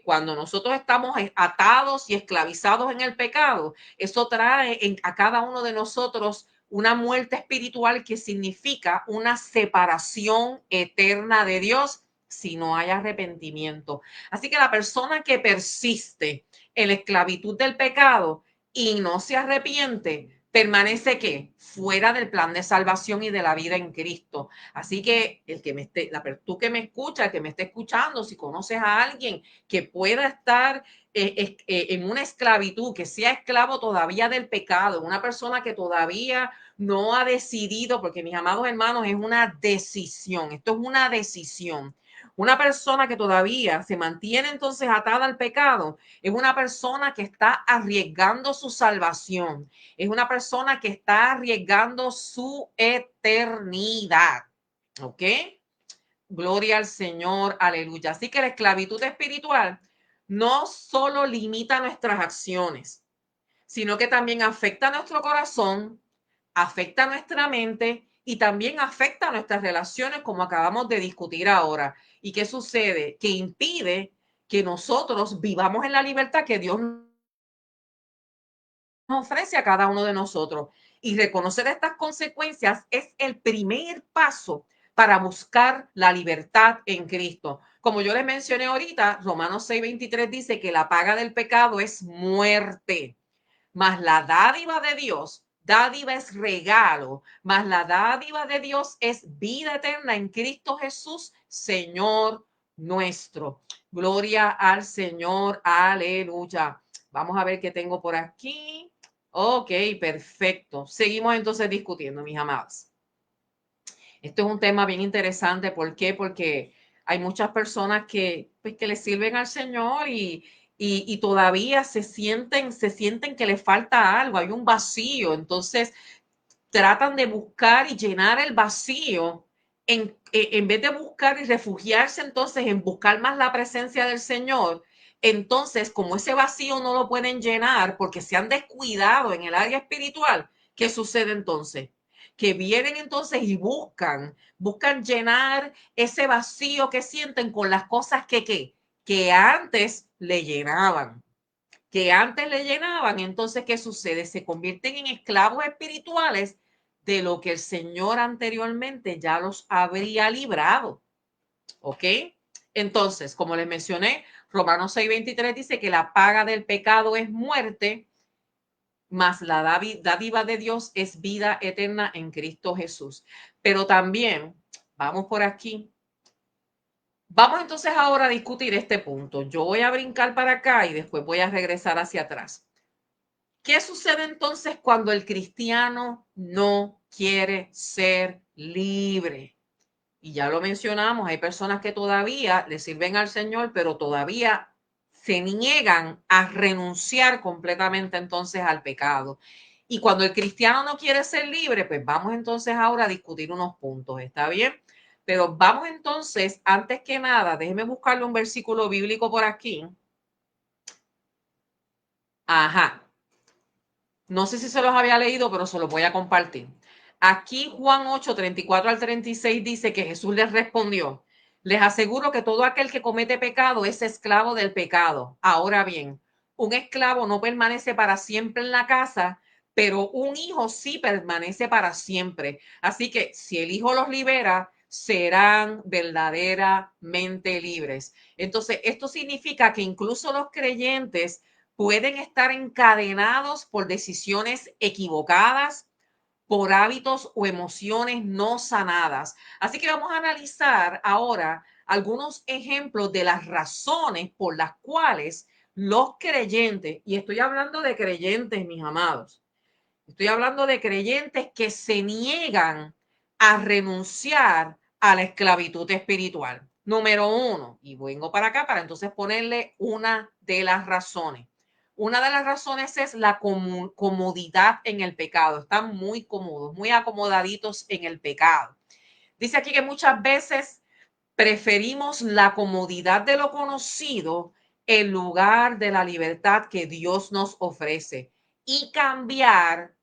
cuando nosotros estamos atados y esclavizados en el pecado, eso trae a cada uno de nosotros una muerte espiritual que significa una separación eterna de Dios si no hay arrepentimiento. Así que la persona que persiste en la esclavitud del pecado y no se arrepiente, permanece ¿qué? Fuera del plan de salvación y de la vida en Cristo. Así que el que me esté, tú que me escuchas, el que me esté escuchando, si conoces a alguien que pueda estar en una esclavitud, que sea esclavo todavía del pecado, una persona que todavía no ha decidido, porque mis amados hermanos, es una decisión, esto es una decisión. Una persona que todavía se mantiene entonces atada al pecado es una persona que está arriesgando su salvación, es una persona que está arriesgando su eternidad. ¿Ok? Gloria al Señor, aleluya. Así que la esclavitud espiritual no solo limita nuestras acciones, sino que también afecta a nuestro corazón, afecta a nuestra mente y también afecta a nuestras relaciones, como acabamos de discutir ahora. ¿Y qué sucede? Que impide que nosotros vivamos en la libertad que Dios nos ofrece a cada uno de nosotros. Y reconocer estas consecuencias es el primer paso para buscar la libertad en Cristo. Como yo les mencioné ahorita, Romanos 6:23 dice que la paga del pecado es muerte, mas la dádiva de Dios, dádiva es regalo, mas la dádiva de Dios es vida eterna en Cristo Jesús, Señor nuestro. Gloria al Señor, aleluya. Vamos a ver qué tengo por aquí. Ok, perfecto. Seguimos entonces discutiendo, mis amados. Esto es un tema bien interesante. ¿Por qué? Porque hay muchas personas que, pues, que le sirven al Señor y todavía se sienten que les falta algo, hay un vacío. Entonces tratan de buscar y llenar el vacío en vez de buscar y refugiarse entonces en buscar más la presencia del Señor. Entonces, como ese vacío no lo pueden llenar porque se han descuidado en el área espiritual, ¿qué sucede entonces? Que vienen entonces y buscan llenar ese vacío que sienten con las cosas que antes le llenaban. Entonces, ¿qué sucede? Se convierten en esclavos espirituales de lo que el Señor anteriormente ya los habría librado. ¿Ok? Entonces, como les mencioné, Romanos 6:23 dice que la paga del pecado es muerte, mas la dádiva de Dios es vida eterna en Cristo Jesús. Pero también, vamos por aquí. Vamos entonces ahora a discutir este punto. Yo voy a brincar para acá y después voy a regresar hacia atrás. ¿Qué sucede entonces cuando el cristiano no quiere ser libre? Y ya lo mencionamos, hay personas que todavía le sirven al Señor, pero todavía se niegan a renunciar completamente entonces al pecado. Y cuando el cristiano no quiere ser libre, pues vamos entonces ahora a discutir unos puntos, ¿está bien? Pero vamos entonces, antes que nada, déjeme buscarle un versículo bíblico por aquí. Ajá. No sé si se los había leído, pero se los voy a compartir. Aquí Juan 8, 34 al 36 dice que Jesús les respondió: les aseguro que todo aquel que comete pecado es esclavo del pecado. Ahora bien, un esclavo no permanece para siempre en la casa, pero un hijo sí permanece para siempre. Así que si el hijo los libera, serán verdaderamente libres. Entonces, esto significa que incluso los creyentes pueden estar encadenados por decisiones equivocadas, por hábitos o emociones no sanadas. Así que vamos a analizar ahora algunos ejemplos de las razones por las cuales los creyentes, y estoy hablando de creyentes, mis amados, estoy hablando de creyentes que se niegan a renunciar a la esclavitud espiritual. Número uno, y vengo para acá para entonces ponerle una de las razones. Una de las razones es la comodidad en el pecado. Están muy cómodos, muy acomodaditos en el pecado. Dice aquí que muchas veces preferimos la comodidad de lo conocido en lugar de la libertad que Dios nos ofrece. Y cambiar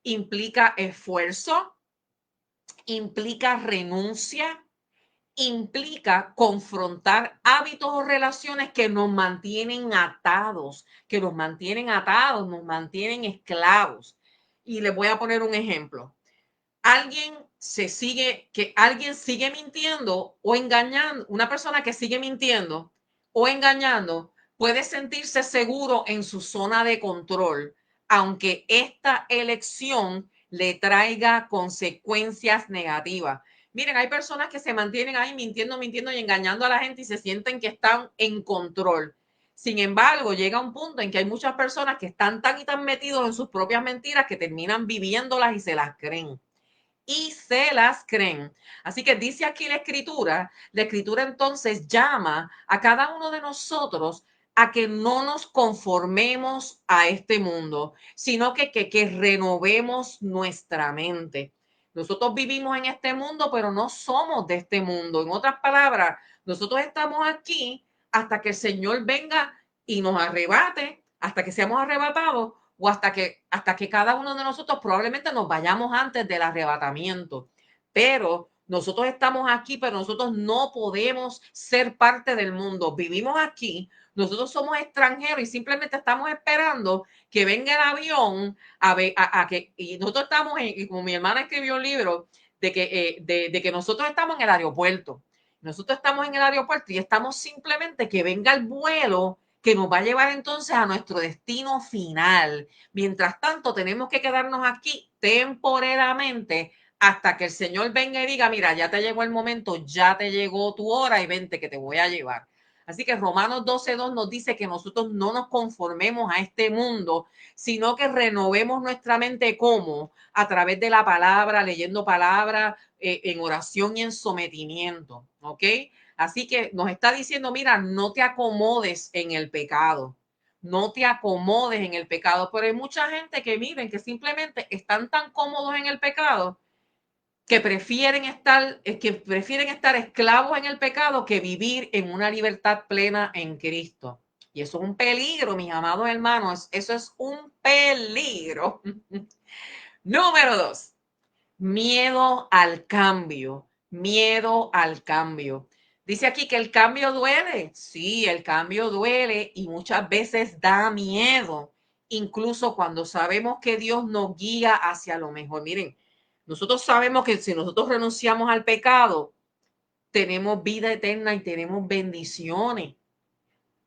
implica esfuerzo, implica renuncia, implica confrontar hábitos o relaciones que nos mantienen atados, nos mantienen esclavos. Y les voy a poner un ejemplo. Alguien sigue mintiendo o engañando, una persona que sigue mintiendo o engañando puede sentirse seguro en su zona de control, aunque esta elección le traiga consecuencias negativas. Miren, hay personas que se mantienen ahí mintiendo y engañando a la gente y se sienten que están en control. Sin embargo, llega un punto en que hay muchas personas que están tan y tan metidos en sus propias mentiras que terminan viviéndolas y se las creen y se las creen. Así que dice aquí la escritura entonces llama a cada uno de nosotros a que no nos conformemos a este mundo, sino que renovemos nuestra mente. Nosotros vivimos en este mundo, pero no somos de este mundo. En otras palabras, nosotros estamos aquí hasta que el Señor venga y nos arrebate, hasta que seamos arrebatados o hasta que cada uno de nosotros probablemente nos vayamos antes del arrebatamiento. Pero nosotros estamos aquí, pero nosotros no podemos ser parte del mundo. Vivimos aquí, nosotros somos extranjeros y simplemente estamos esperando que venga el avión y nosotros estamos y como mi hermana escribió un libro de que nosotros estamos en el aeropuerto. Nosotros estamos en el aeropuerto y estamos simplemente que venga el vuelo que nos va a llevar entonces a nuestro destino final. Mientras tanto, tenemos que quedarnos aquí temporalmente hasta que el Señor venga y diga: mira, ya te llegó el momento, ya te llegó tu hora y vente que te voy a llevar. Así que Romanos 12:2 nos dice que nosotros no nos conformemos a este mundo, sino que renovemos nuestra mente como a través de la palabra, leyendo palabra, en oración y en sometimiento, ¿ok? Así que nos está diciendo: mira, no te acomodes en el pecado, no te acomodes en el pecado. Pero hay mucha gente que miren que simplemente están tan cómodos en el pecado que prefieren estar esclavos en el pecado que vivir en una libertad plena en Cristo. Y eso es un peligro, mis amados hermanos, eso es un peligro. Número 2, miedo al cambio, miedo al cambio. Dice aquí que el cambio duele. Sí, el cambio duele y muchas veces da miedo, incluso cuando sabemos que Dios nos guía hacia lo mejor. Miren, nosotros sabemos que si nosotros renunciamos al pecado, tenemos vida eterna y tenemos bendiciones,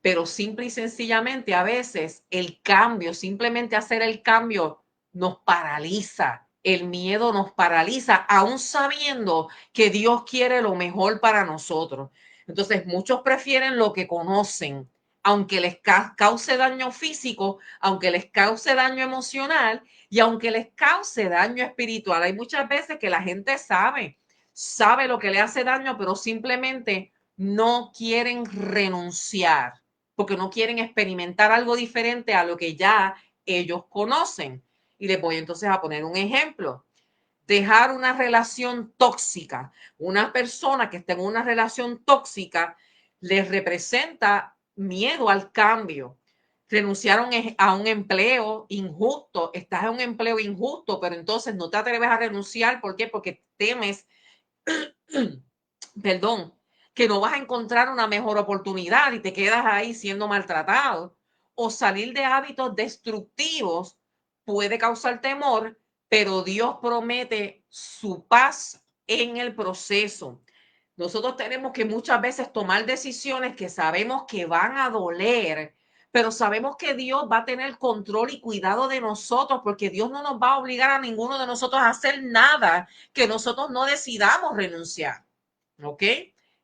pero simple y sencillamente a veces el cambio, simplemente hacer el cambio nos paraliza. El miedo nos paraliza, aún sabiendo que Dios quiere lo mejor para nosotros. Entonces, muchos prefieren lo que conocen, aunque les cause daño físico, aunque les cause daño emocional y aunque les cause daño espiritual. Hay muchas veces que la gente sabe lo que le hace daño, pero simplemente no quieren renunciar porque no quieren experimentar algo diferente a lo que ya ellos conocen. Y les voy entonces a poner un ejemplo. Dejar una relación tóxica. Una persona que está en una relación tóxica les representa miedo al cambio. renunciaron a un empleo injusto, estás en un empleo injusto, pero entonces no te atreves a renunciar. ¿Por qué? Porque temes, perdón, que no vas a encontrar una mejor oportunidad y te quedas ahí siendo maltratado. O salir de hábitos destructivos puede causar temor, pero Dios promete su paz en el proceso. Nosotros tenemos que muchas veces tomar decisiones que sabemos que van a doler, pero sabemos que Dios va a tener control y cuidado de nosotros, porque Dios no nos va a obligar a ninguno de nosotros a hacer nada que nosotros no decidamos renunciar. ¿Ok?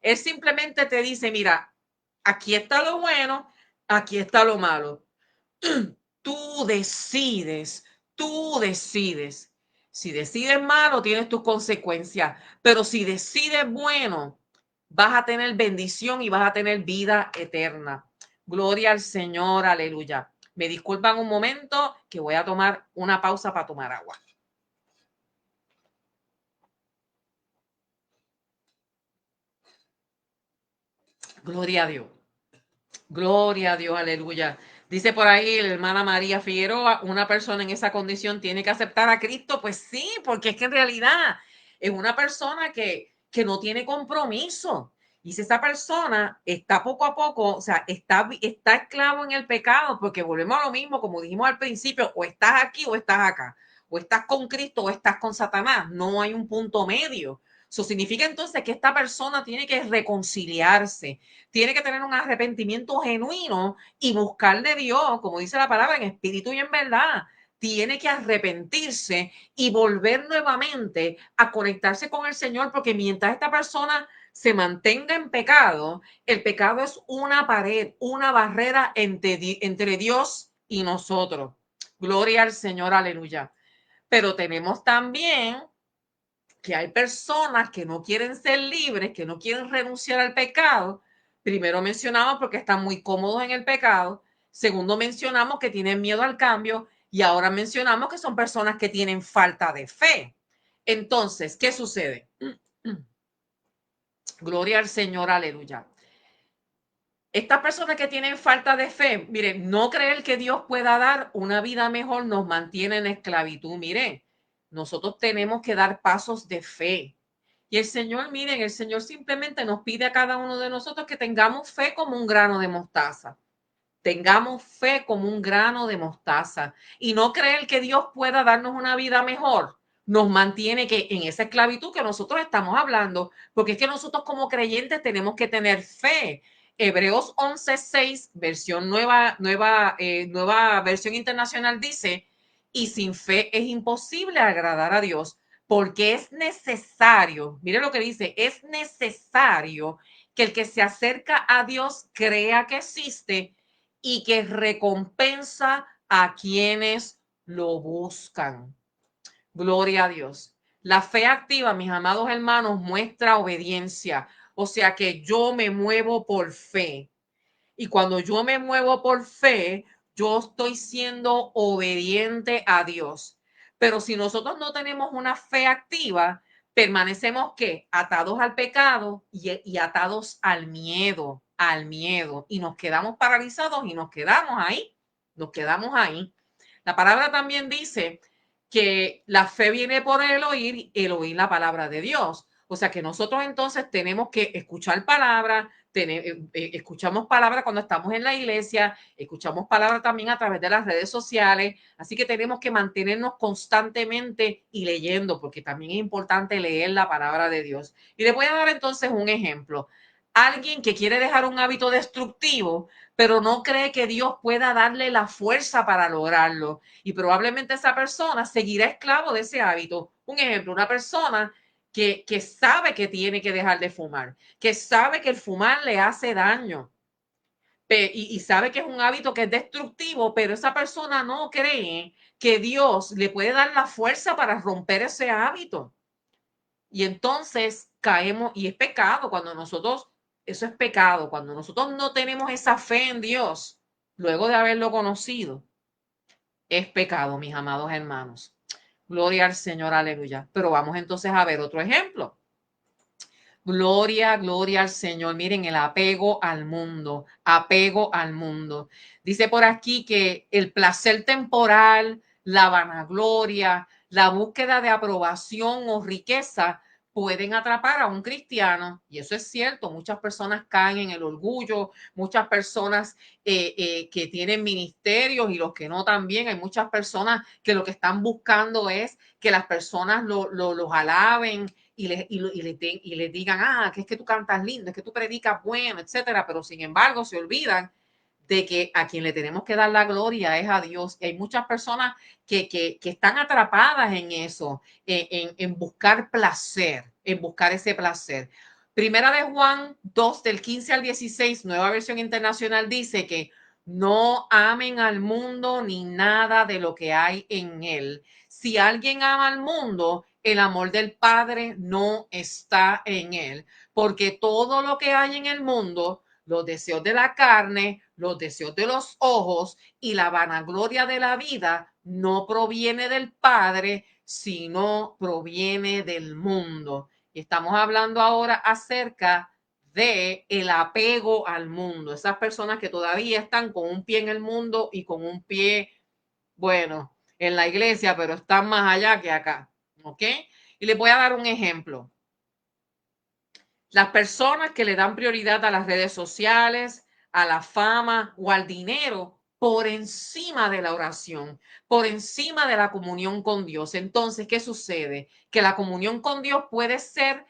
Él simplemente te dice, mira, aquí está lo bueno, aquí está lo malo. Tú decides, tú decides. Si decides malo, tienes tus consecuencias, pero si decides bueno, vas a tener bendición y vas a tener vida eterna. Gloria al Señor, aleluya. Me disculpan un momento que voy a tomar una pausa para tomar agua. Gloria a Dios. Gloria a Dios, aleluya. Dice por ahí la hermana María Figueroa, una persona en esa condición tiene que aceptar a Cristo. Pues sí, porque es que en realidad es una persona que no tiene compromiso. Y si esa persona está poco a poco, o sea, está esclavo en el pecado, porque volvemos a lo mismo, como dijimos al principio, o estás aquí o estás acá, o estás con Cristo o estás con Satanás, no hay un punto medio. Eso significa entonces que esta persona tiene que reconciliarse, tiene que tener un arrepentimiento genuino y buscar de Dios, como dice la palabra, en espíritu y en verdad. Tiene que arrepentirse y volver nuevamente a conectarse con el Señor, porque mientras esta persona se mantenga en pecado, el pecado es una pared, una barrera entre Dios y nosotros. Gloria al Señor, aleluya. Pero tenemos también que hay personas que no quieren ser libres, que no quieren renunciar al pecado. Primero mencionamos porque están muy cómodos en el pecado. Segundo mencionamos que tienen miedo al cambio. Y ahora mencionamos que son personas que tienen falta de fe. Entonces, ¿qué sucede? Gloria al Señor, aleluya. Estas personas que tienen falta de fe, miren, no creer que Dios pueda dar una vida mejor nos mantiene en esclavitud. Miren, nosotros tenemos que dar pasos de fe. Y el Señor, miren, el Señor simplemente nos pide a cada uno de nosotros que tengamos fe como un grano de mostaza. Tengamos fe como un grano de mostaza y no creer que Dios pueda darnos una vida mejor. Nos mantiene que en esa esclavitud que nosotros estamos hablando, porque es que nosotros como creyentes tenemos que tener fe. Hebreos 11:6, versión nueva versión internacional dice, y sin fe es imposible agradar a Dios, porque es necesario, mire lo que dice, es necesario que el que se acerca a Dios crea que existe y que recompensa a quienes lo buscan. Gloria a Dios. La fe activa, mis amados hermanos, muestra obediencia. O sea que yo me muevo por fe. Y cuando yo me muevo por fe, yo estoy siendo obediente a Dios. Pero si nosotros no tenemos una fe activa, permanecemos ¿qué? Atados al pecado y atados al miedo. Y nos quedamos paralizados y nos quedamos ahí. La palabra también dice que la fe viene por el oír la palabra de Dios. O sea que nosotros entonces tenemos que escuchar palabra, escuchamos palabra cuando estamos en la iglesia, escuchamos palabra también a través de las redes sociales, así que tenemos que mantenernos constantemente y leyendo, porque también es importante leer la palabra de Dios. Y les voy a dar entonces un ejemplo. Alguien que quiere dejar un hábito destructivo, pero no cree que Dios pueda darle la fuerza para lograrlo. Y probablemente esa persona seguirá esclavo de ese hábito. Un ejemplo, una persona que sabe que tiene que dejar de fumar, que sabe que el fumar le hace daño y sabe que es un hábito que es destructivo, pero esa persona no cree que Dios le puede dar la fuerza para romper ese hábito. Y entonces caemos, y es pecado cuando nosotros, eso es pecado, cuando nosotros no tenemos esa fe en Dios, luego de haberlo conocido, es pecado, mis amados hermanos. Gloria al Señor, aleluya. Pero vamos entonces a ver otro ejemplo. Gloria, gloria al Señor. Miren, el apego al mundo, apego al mundo. Dice por aquí que el placer temporal, la vanagloria, la búsqueda de aprobación o riqueza pueden atrapar a un cristiano. Y eso es cierto. Muchas personas caen en el orgullo, muchas personas que tienen ministerios y los que no también. Hay muchas personas que lo que están buscando es que las personas los alaben y les digan, que es que tú cantas lindo, es que tú predicas bueno, etcétera, pero sin embargo se olvidan de que a quien le tenemos que dar la gloria es a Dios. Y hay muchas personas que están atrapadas en eso, en buscar placer, en buscar ese placer. Primera de Juan 2, del 15 al 16, nueva versión internacional, dice que no amen al mundo ni nada de lo que hay en él. Si alguien ama al mundo, el amor del Padre no está en él, porque todo lo que hay en el mundo, los deseos de la carne, los deseos de los ojos y la vanagloria de la vida, no proviene del Padre, sino proviene del mundo. Y estamos hablando ahora acerca de el apego al mundo, esas personas que todavía están con un pie en el mundo y con un pie, bueno, en la iglesia, pero están más allá que acá, ¿ok? Y les voy a dar un ejemplo. Las personas que le dan prioridad a las redes sociales, a la fama o al dinero por encima de la oración, por encima de la comunión con Dios. Entonces, ¿qué sucede? Que la comunión con Dios puede ser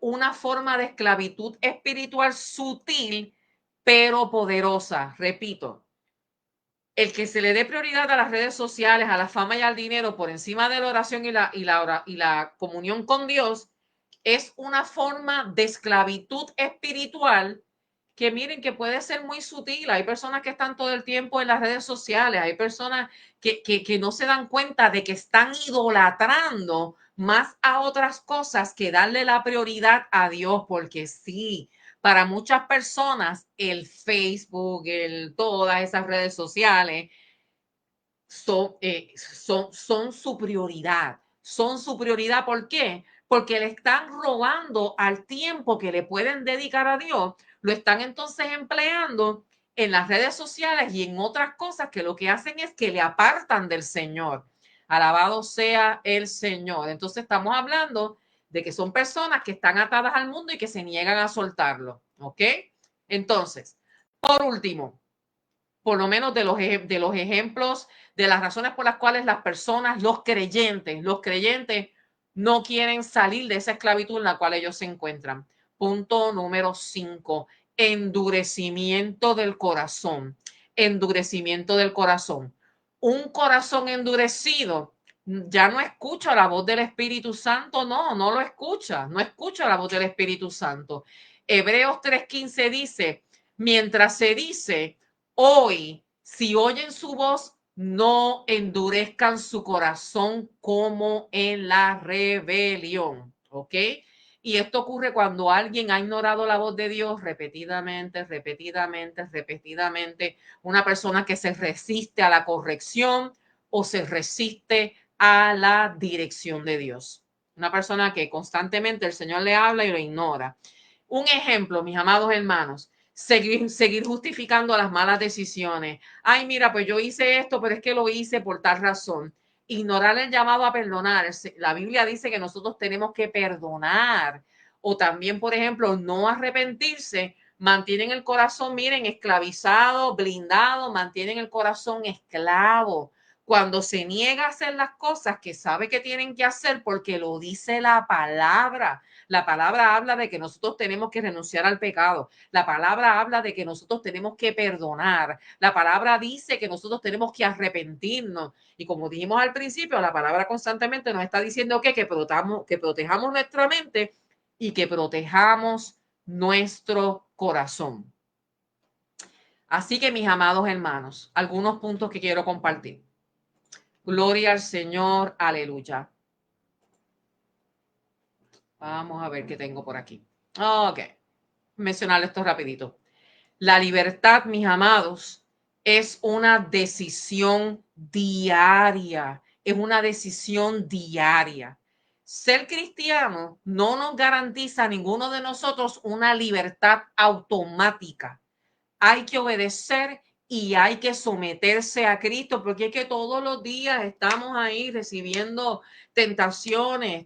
una forma de esclavitud espiritual sutil, pero poderosa. Repito, el que se le dé prioridad a las redes sociales, a la fama y al dinero por encima de la oración y la comunión con Dios es una forma de esclavitud espiritual que miren que puede ser muy sutil. Hay personas que están todo el tiempo en las redes sociales, hay personas que no se dan cuenta de que están idolatrando más a otras cosas que darle la prioridad a Dios, porque sí, para muchas personas el Facebook, todas esas redes sociales son su prioridad. Son su prioridad. ¿Por qué? Porque le están robando al tiempo que le pueden dedicar a Dios. Lo están entonces empleando en las redes sociales y en otras cosas que lo que hacen es que le apartan del Señor. Alabado sea el Señor. Entonces estamos hablando de que son personas que están atadas al mundo y que se niegan a soltarlo. ¿Ok? Entonces, por último, por lo menos de los ejemplos, de las razones por las cuales las personas, los creyentes no quieren salir de esa esclavitud en la cual ellos se encuentran. Punto número 5, endurecimiento del corazón. Endurecimiento del corazón. Un corazón endurecido ya no escucha la voz del Espíritu Santo, no lo escucha, no escucha la voz del Espíritu Santo. Hebreos 3:15 dice, mientras se dice, hoy, si oyen su voz, no endurezcan su corazón como en la rebelión, ¿ok? Y esto ocurre cuando alguien ha ignorado la voz de Dios repetidamente, repetidamente, repetidamente. Una persona que se resiste a la corrección o se resiste a la dirección de Dios. Una persona que constantemente el Señor le habla y lo ignora. Un ejemplo, mis amados hermanos, seguir justificando las malas decisiones. Ay, mira, pues yo hice esto, pero es que lo hice por tal razón. Ignorar el llamado a perdonar. La Biblia dice que nosotros tenemos que perdonar. O también, por ejemplo, no arrepentirse. Mantienen el corazón, miren, esclavizado, blindado, mantienen el corazón esclavo. Cuando se niega a hacer las cosas que sabe que tienen que hacer porque lo dice la palabra. La palabra habla de que nosotros tenemos que renunciar al pecado. La palabra habla de que nosotros tenemos que perdonar. La palabra dice que nosotros tenemos que arrepentirnos. Y como dijimos al principio, la palabra constantemente nos está diciendo que protejamos nuestra mente y que protejamos nuestro corazón. Así que, mis amados hermanos, algunos puntos que quiero compartir. Gloria al Señor, aleluya. Vamos a ver qué tengo por aquí. Ok, mencionar esto rapidito. La libertad, mis amados, es una decisión diaria. Es una decisión diaria. ser cristiano no nos garantiza a ninguno de nosotros una libertad automática. Hay que obedecer y hay que someterse a Cristo, porque es que todos los días estamos ahí recibiendo tentaciones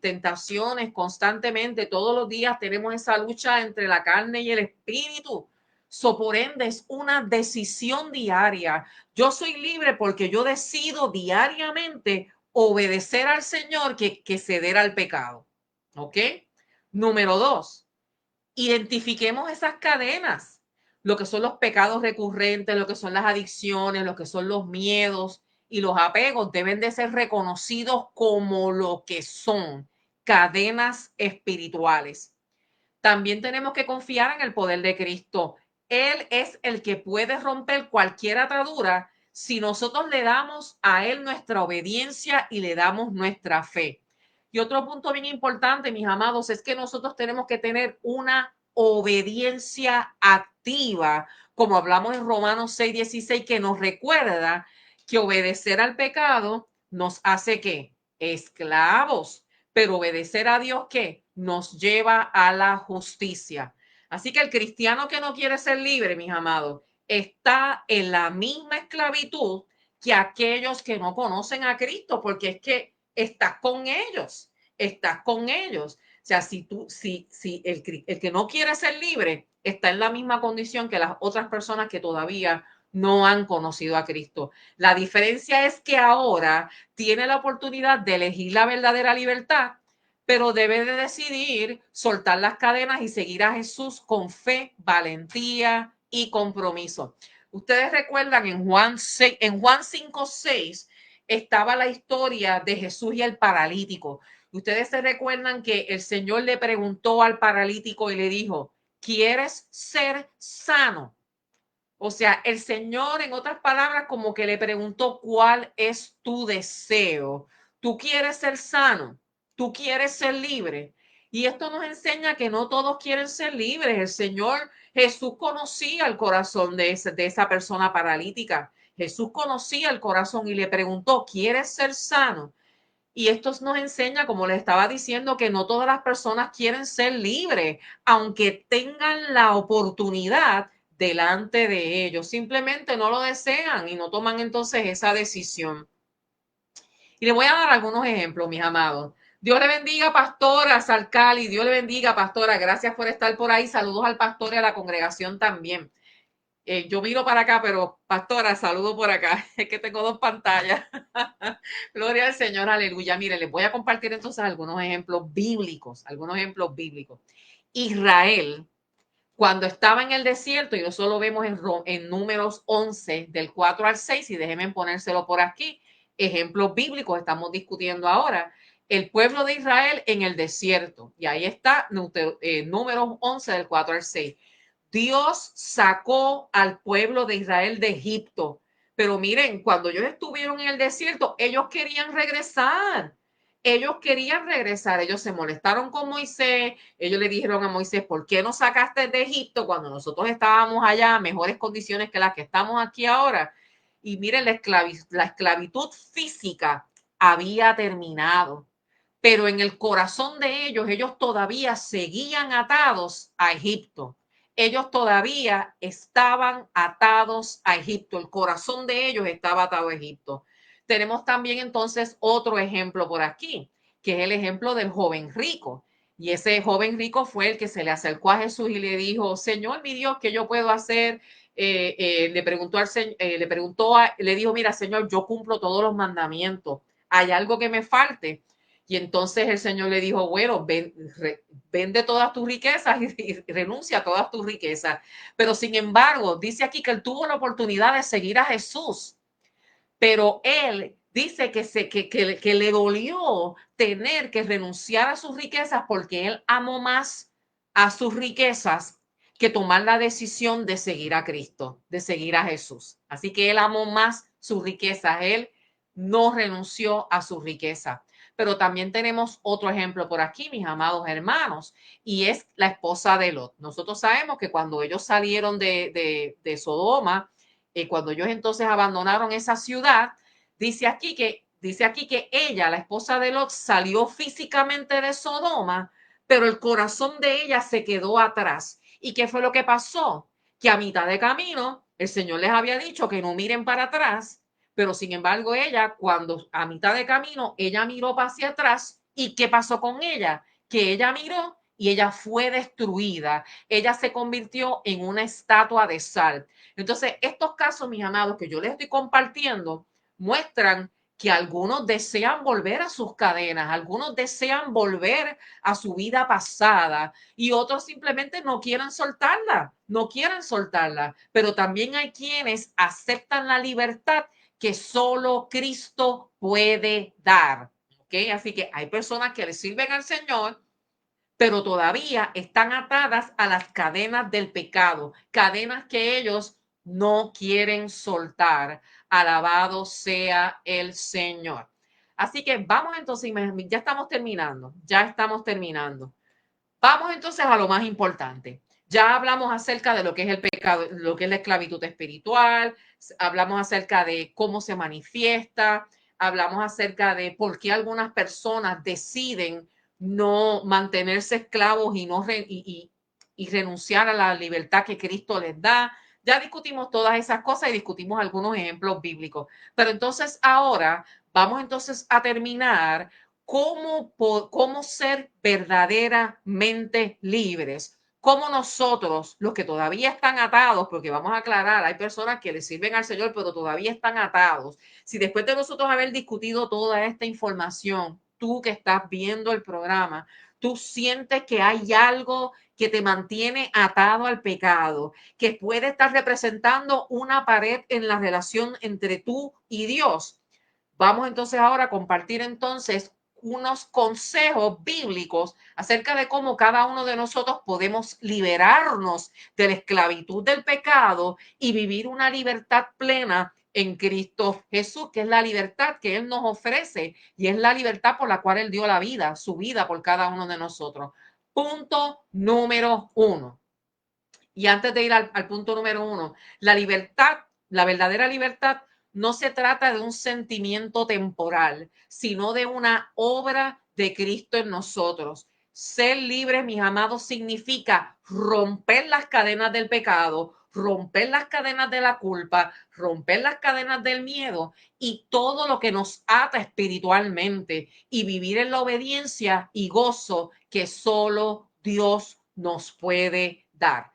constantemente. Todos los días tenemos esa lucha entre la carne y el espíritu. Por ende, es una decisión diaria. Yo soy libre porque yo decido diariamente obedecer al Señor que ceder al pecado. ¿Ok? Número 2, identifiquemos esas cadenas, lo que son los pecados recurrentes, lo que son las adicciones, lo que son los miedos y los apegos deben de ser reconocidos como lo que son, cadenas espirituales. También tenemos que confiar en el poder de Cristo. Él es el que puede romper cualquier atadura si nosotros le damos a Él nuestra obediencia y le damos nuestra fe. Y otro punto bien importante, mis amados, es que nosotros tenemos que tener una obediencia activa, como hablamos en Romanos 6:16, que nos recuerda que obedecer al pecado nos hace ¿qué? Esclavos, pero obedecer a Dios ¿qué? Nos lleva a la justicia. Así que el cristiano que no quiere ser libre, mis amados, está en la misma esclavitud que aquellos que no conocen a Cristo, porque es que estás con ellos, estás con ellos. O sea, si el que no quiere ser libre está en la misma condición que las otras personas que todavía no han conocido a Cristo. La diferencia es que ahora tiene la oportunidad de elegir la verdadera libertad, pero debe de decidir soltar las cadenas y seguir a Jesús con fe, valentía y compromiso. Ustedes recuerdan en Juan 5:6 estaba la historia de Jesús y el paralítico. Ustedes se recuerdan que el Señor le preguntó al paralítico y le dijo, ¿quieres ser sano? O sea, el Señor, en otras palabras, como que le preguntó, ¿cuál es tu deseo? ¿Tú quieres ser sano? ¿Tú quieres ser libre? Y esto nos enseña que no todos quieren ser libres. El Señor Jesús conocía el corazón de esa persona paralítica. Jesús conocía el corazón y le preguntó, ¿quieres ser sano? Y esto nos enseña, como les estaba diciendo, que no todas las personas quieren ser libres, aunque tengan la oportunidad delante de ellos. Simplemente no lo desean y no toman entonces esa decisión. Y les voy a dar algunos ejemplos, mis amados. Dios le bendiga, pastora Salcali. Dios le bendiga, pastora. Gracias por estar por ahí. Saludos al pastor y a la congregación también. Yo miro para acá, pero pastora, saludo por acá. Es que tengo dos pantallas. Gloria al Señor, aleluya. Mire, les voy a compartir entonces algunos ejemplos bíblicos, Israel, cuando estaba en el desierto, y eso lo vemos en Números 11, del 4 al 6, y déjenme ponérselo por aquí, ejemplos bíblicos estamos discutiendo ahora. El pueblo de Israel en el desierto, y ahí está Números 11, del 4 al 6. Dios sacó al pueblo de Israel de Egipto. Pero miren, cuando ellos estuvieron en el desierto, ellos querían regresar. Ellos querían regresar. Ellos se molestaron con Moisés. Ellos le dijeron a Moisés, ¿por qué nos sacaste de Egipto cuando nosotros estábamos allá a mejores condiciones que las que estamos aquí ahora? Y miren, la esclavitud física había terminado. Pero en el corazón de ellos todavía seguían atados a Egipto. Ellos todavía estaban atados a Egipto. El corazón de ellos estaba atado a Egipto. Tenemos también entonces otro ejemplo por aquí, que es el ejemplo del joven rico. Y ese joven rico fue el que se le acercó a Jesús y le dijo, Señor, mi Dios, ¿qué yo puedo hacer? Le dijo, mira, Señor, yo cumplo todos los mandamientos. ¿Hay algo que me falte? Y entonces el Señor le dijo, bueno, vende todas tus riquezas y renuncia a todas tus riquezas. Pero sin embargo, dice aquí que él tuvo la oportunidad de seguir a Jesús, pero él dice que le dolió tener que renunciar a sus riquezas porque él amó más a sus riquezas que tomar la decisión de seguir a Cristo, de seguir a Jesús. Así que él amó más sus riquezas, él no renunció a sus riquezas. Pero también tenemos otro ejemplo por aquí, mis amados hermanos, y es la esposa de Lot. Nosotros sabemos que cuando ellos salieron de Sodoma, cuando ellos entonces abandonaron esa ciudad, dice aquí que dice aquí que ella, la esposa de Lot, salió físicamente de Sodoma, pero el corazón de ella se quedó atrás. ¿Y qué fue lo que pasó? Que a mitad de camino el Señor les había dicho que no miren para atrás, pero sin embargo ella, cuando a mitad de camino, ella miró hacia atrás. ¿Y qué pasó con ella? Que ella miró y ella fue destruida. Ella se convirtió en una estatua de sal. Entonces, estos casos, mis amados, que yo les estoy compartiendo, muestran que algunos desean volver a sus cadenas, algunos desean volver a su vida pasada y otros simplemente no quieren soltarla, no quieren soltarla. Pero también hay quienes aceptan la libertad que solo Cristo puede dar. ¿Ok? Así que hay personas que le sirven al Señor, pero todavía están atadas a las cadenas del pecado, cadenas que ellos no quieren soltar. Alabado sea el Señor. Así que vamos entonces, ya estamos terminando, ya estamos terminando. Vamos entonces a lo más importante. Ya hablamos acerca de lo que es el pecado, lo que es la esclavitud espiritual, hablamos acerca de cómo se manifiesta, hablamos acerca de por qué algunas personas deciden no mantenerse esclavos y no y renunciar a la libertad que Cristo les da. Ya discutimos todas esas cosas y discutimos algunos ejemplos bíblicos. Pero entonces ahora vamos entonces a terminar cómo ser verdaderamente libres. Cómo nosotros, los que todavía están atados, porque vamos a aclarar, hay personas que le sirven al Señor, pero todavía están atados. Si después de nosotros haber discutido toda esta información, tú que estás viendo el programa, tú sientes que hay algo que te mantiene atado al pecado, que puede estar representando una pared en la relación entre tú y Dios. Vamos entonces ahora a compartir entonces unos consejos bíblicos acerca de cómo cada uno de nosotros podemos liberarnos de la esclavitud del pecado y vivir una libertad plena en Cristo Jesús, que es la libertad que Él nos ofrece y es la libertad por la cual Él dio la vida, su vida por cada uno de nosotros. Punto número 1. Y antes de ir al punto número 1, la libertad, la verdadera libertad, no se trata de un sentimiento temporal, sino de una obra de Cristo en nosotros. Ser libre, mis amados, significa romper las cadenas del pecado, romper las cadenas de la culpa, romper las cadenas del miedo y todo lo que nos ata espiritualmente y vivir en la obediencia y gozo que solo Dios nos puede dar.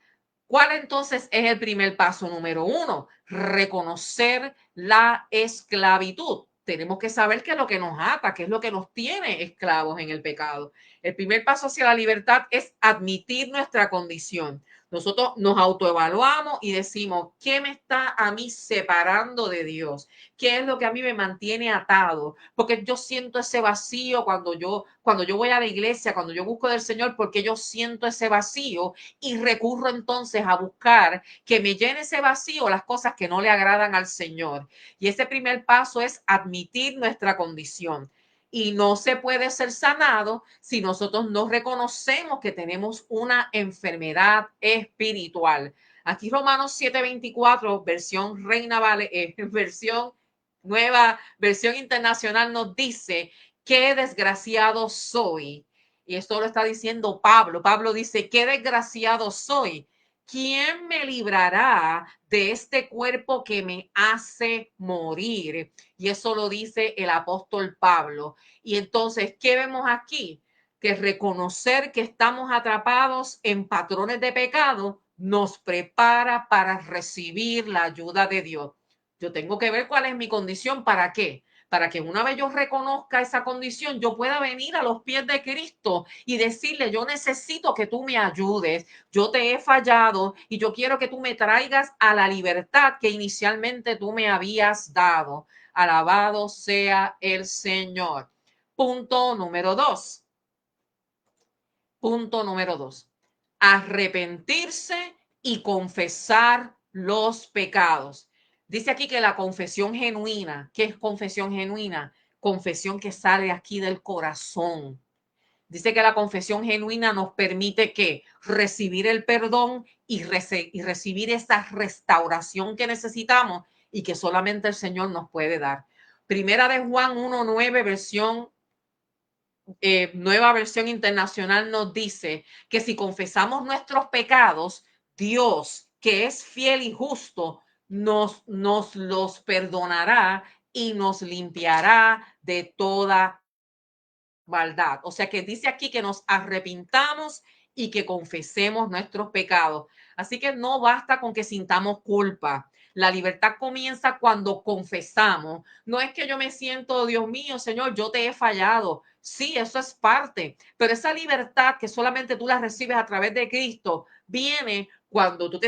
¿Cuál entonces es el primer paso número 1? Reconocer la esclavitud. Tenemos que saber qué es lo que nos ata, qué es lo que nos tiene esclavos en el pecado. El primer paso hacia la libertad es admitir nuestra condición. Nosotros nos autoevaluamos y decimos, ¿qué me está a mí separando de Dios? ¿Qué es lo que a mí me mantiene atado? Porque yo siento ese vacío cuando yo voy a la iglesia, cuando yo busco del Señor, porque yo siento ese vacío y recurro entonces a buscar que me llene ese vacío las cosas que no le agradan al Señor. Y ese primer paso es admitir nuestra condición. Y no se puede ser sanado si nosotros no reconocemos que tenemos una enfermedad espiritual. Aquí Romanos 7:24, versión Reina Vale, versión nueva, versión internacional, nos dice: qué desgraciado soy. Y esto lo está diciendo Pablo. Pablo dice: qué desgraciado soy. ¿Quién me librará de este cuerpo que me hace morir? Y eso lo dice el apóstol Pablo. Y entonces, ¿qué vemos aquí? Que reconocer que estamos atrapados en patrones de pecado nos prepara para recibir la ayuda de Dios. Yo tengo que ver cuál es mi condición, ¿para qué? Para que una vez yo reconozca esa condición, yo pueda venir a los pies de Cristo y decirle: yo necesito que tú me ayudes, yo te he fallado y yo quiero que tú me traigas a la libertad que inicialmente tú me habías dado. Alabado sea el Señor. Punto número 2. Punto número 2. Arrepentirse y confesar los pecados. Dice aquí que la confesión genuina, ¿qué es confesión genuina? Confesión que sale aquí del corazón. Dice que la confesión genuina nos permite que recibir el perdón y recibir esa restauración que necesitamos y que solamente el Señor nos puede dar. Primera de Juan 1:9, nueva versión internacional, nos dice que si confesamos nuestros pecados, Dios, que es fiel y justo, nos los perdonará y nos limpiará de toda maldad. O sea que dice aquí que nos arrepintamos y que confesemos nuestros pecados. Así que no basta con que sintamos culpa. La libertad comienza cuando confesamos. No es que yo me siento, Dios mío, Señor, yo te he fallado. Sí, eso es parte, pero esa libertad que solamente tú la recibes a través de Cristo viene cuando tú